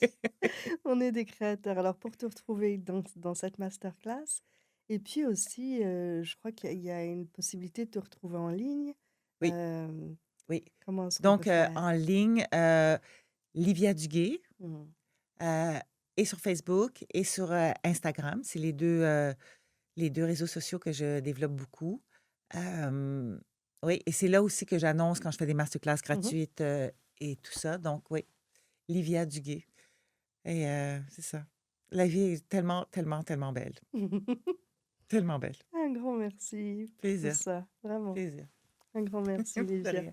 Speaker 1: On est des créateurs. Alors pour te retrouver dans cette masterclass et puis aussi, je crois qu'il y a une possibilité de te retrouver en ligne.
Speaker 2: Oui,
Speaker 1: Hem,
Speaker 2: oui.
Speaker 1: comment est-ce qu'on peut
Speaker 2: Donc,
Speaker 1: faire?
Speaker 2: en ligne, Livia Duguay,
Speaker 1: Mmh.
Speaker 2: heu, et sur Facebook et sur, Instagram. C'est les 2 réseaux sociaux que je développe beaucoup. Hem Oui, et c'est là aussi que j'annonce quand je fais des masterclass
Speaker 1: Mmh.
Speaker 2: gratuites, et tout ça, donc oui, Livia Duguay et c'est ça. La vie est tellement, tellement, tellement belle, tellement belle.
Speaker 1: Un grand merci pour tout
Speaker 2: Plaisir,
Speaker 1: ça, vraiment.
Speaker 2: plaisir.
Speaker 1: Un grand merci,
Speaker 2: De
Speaker 1: Livia.
Speaker 2: rien.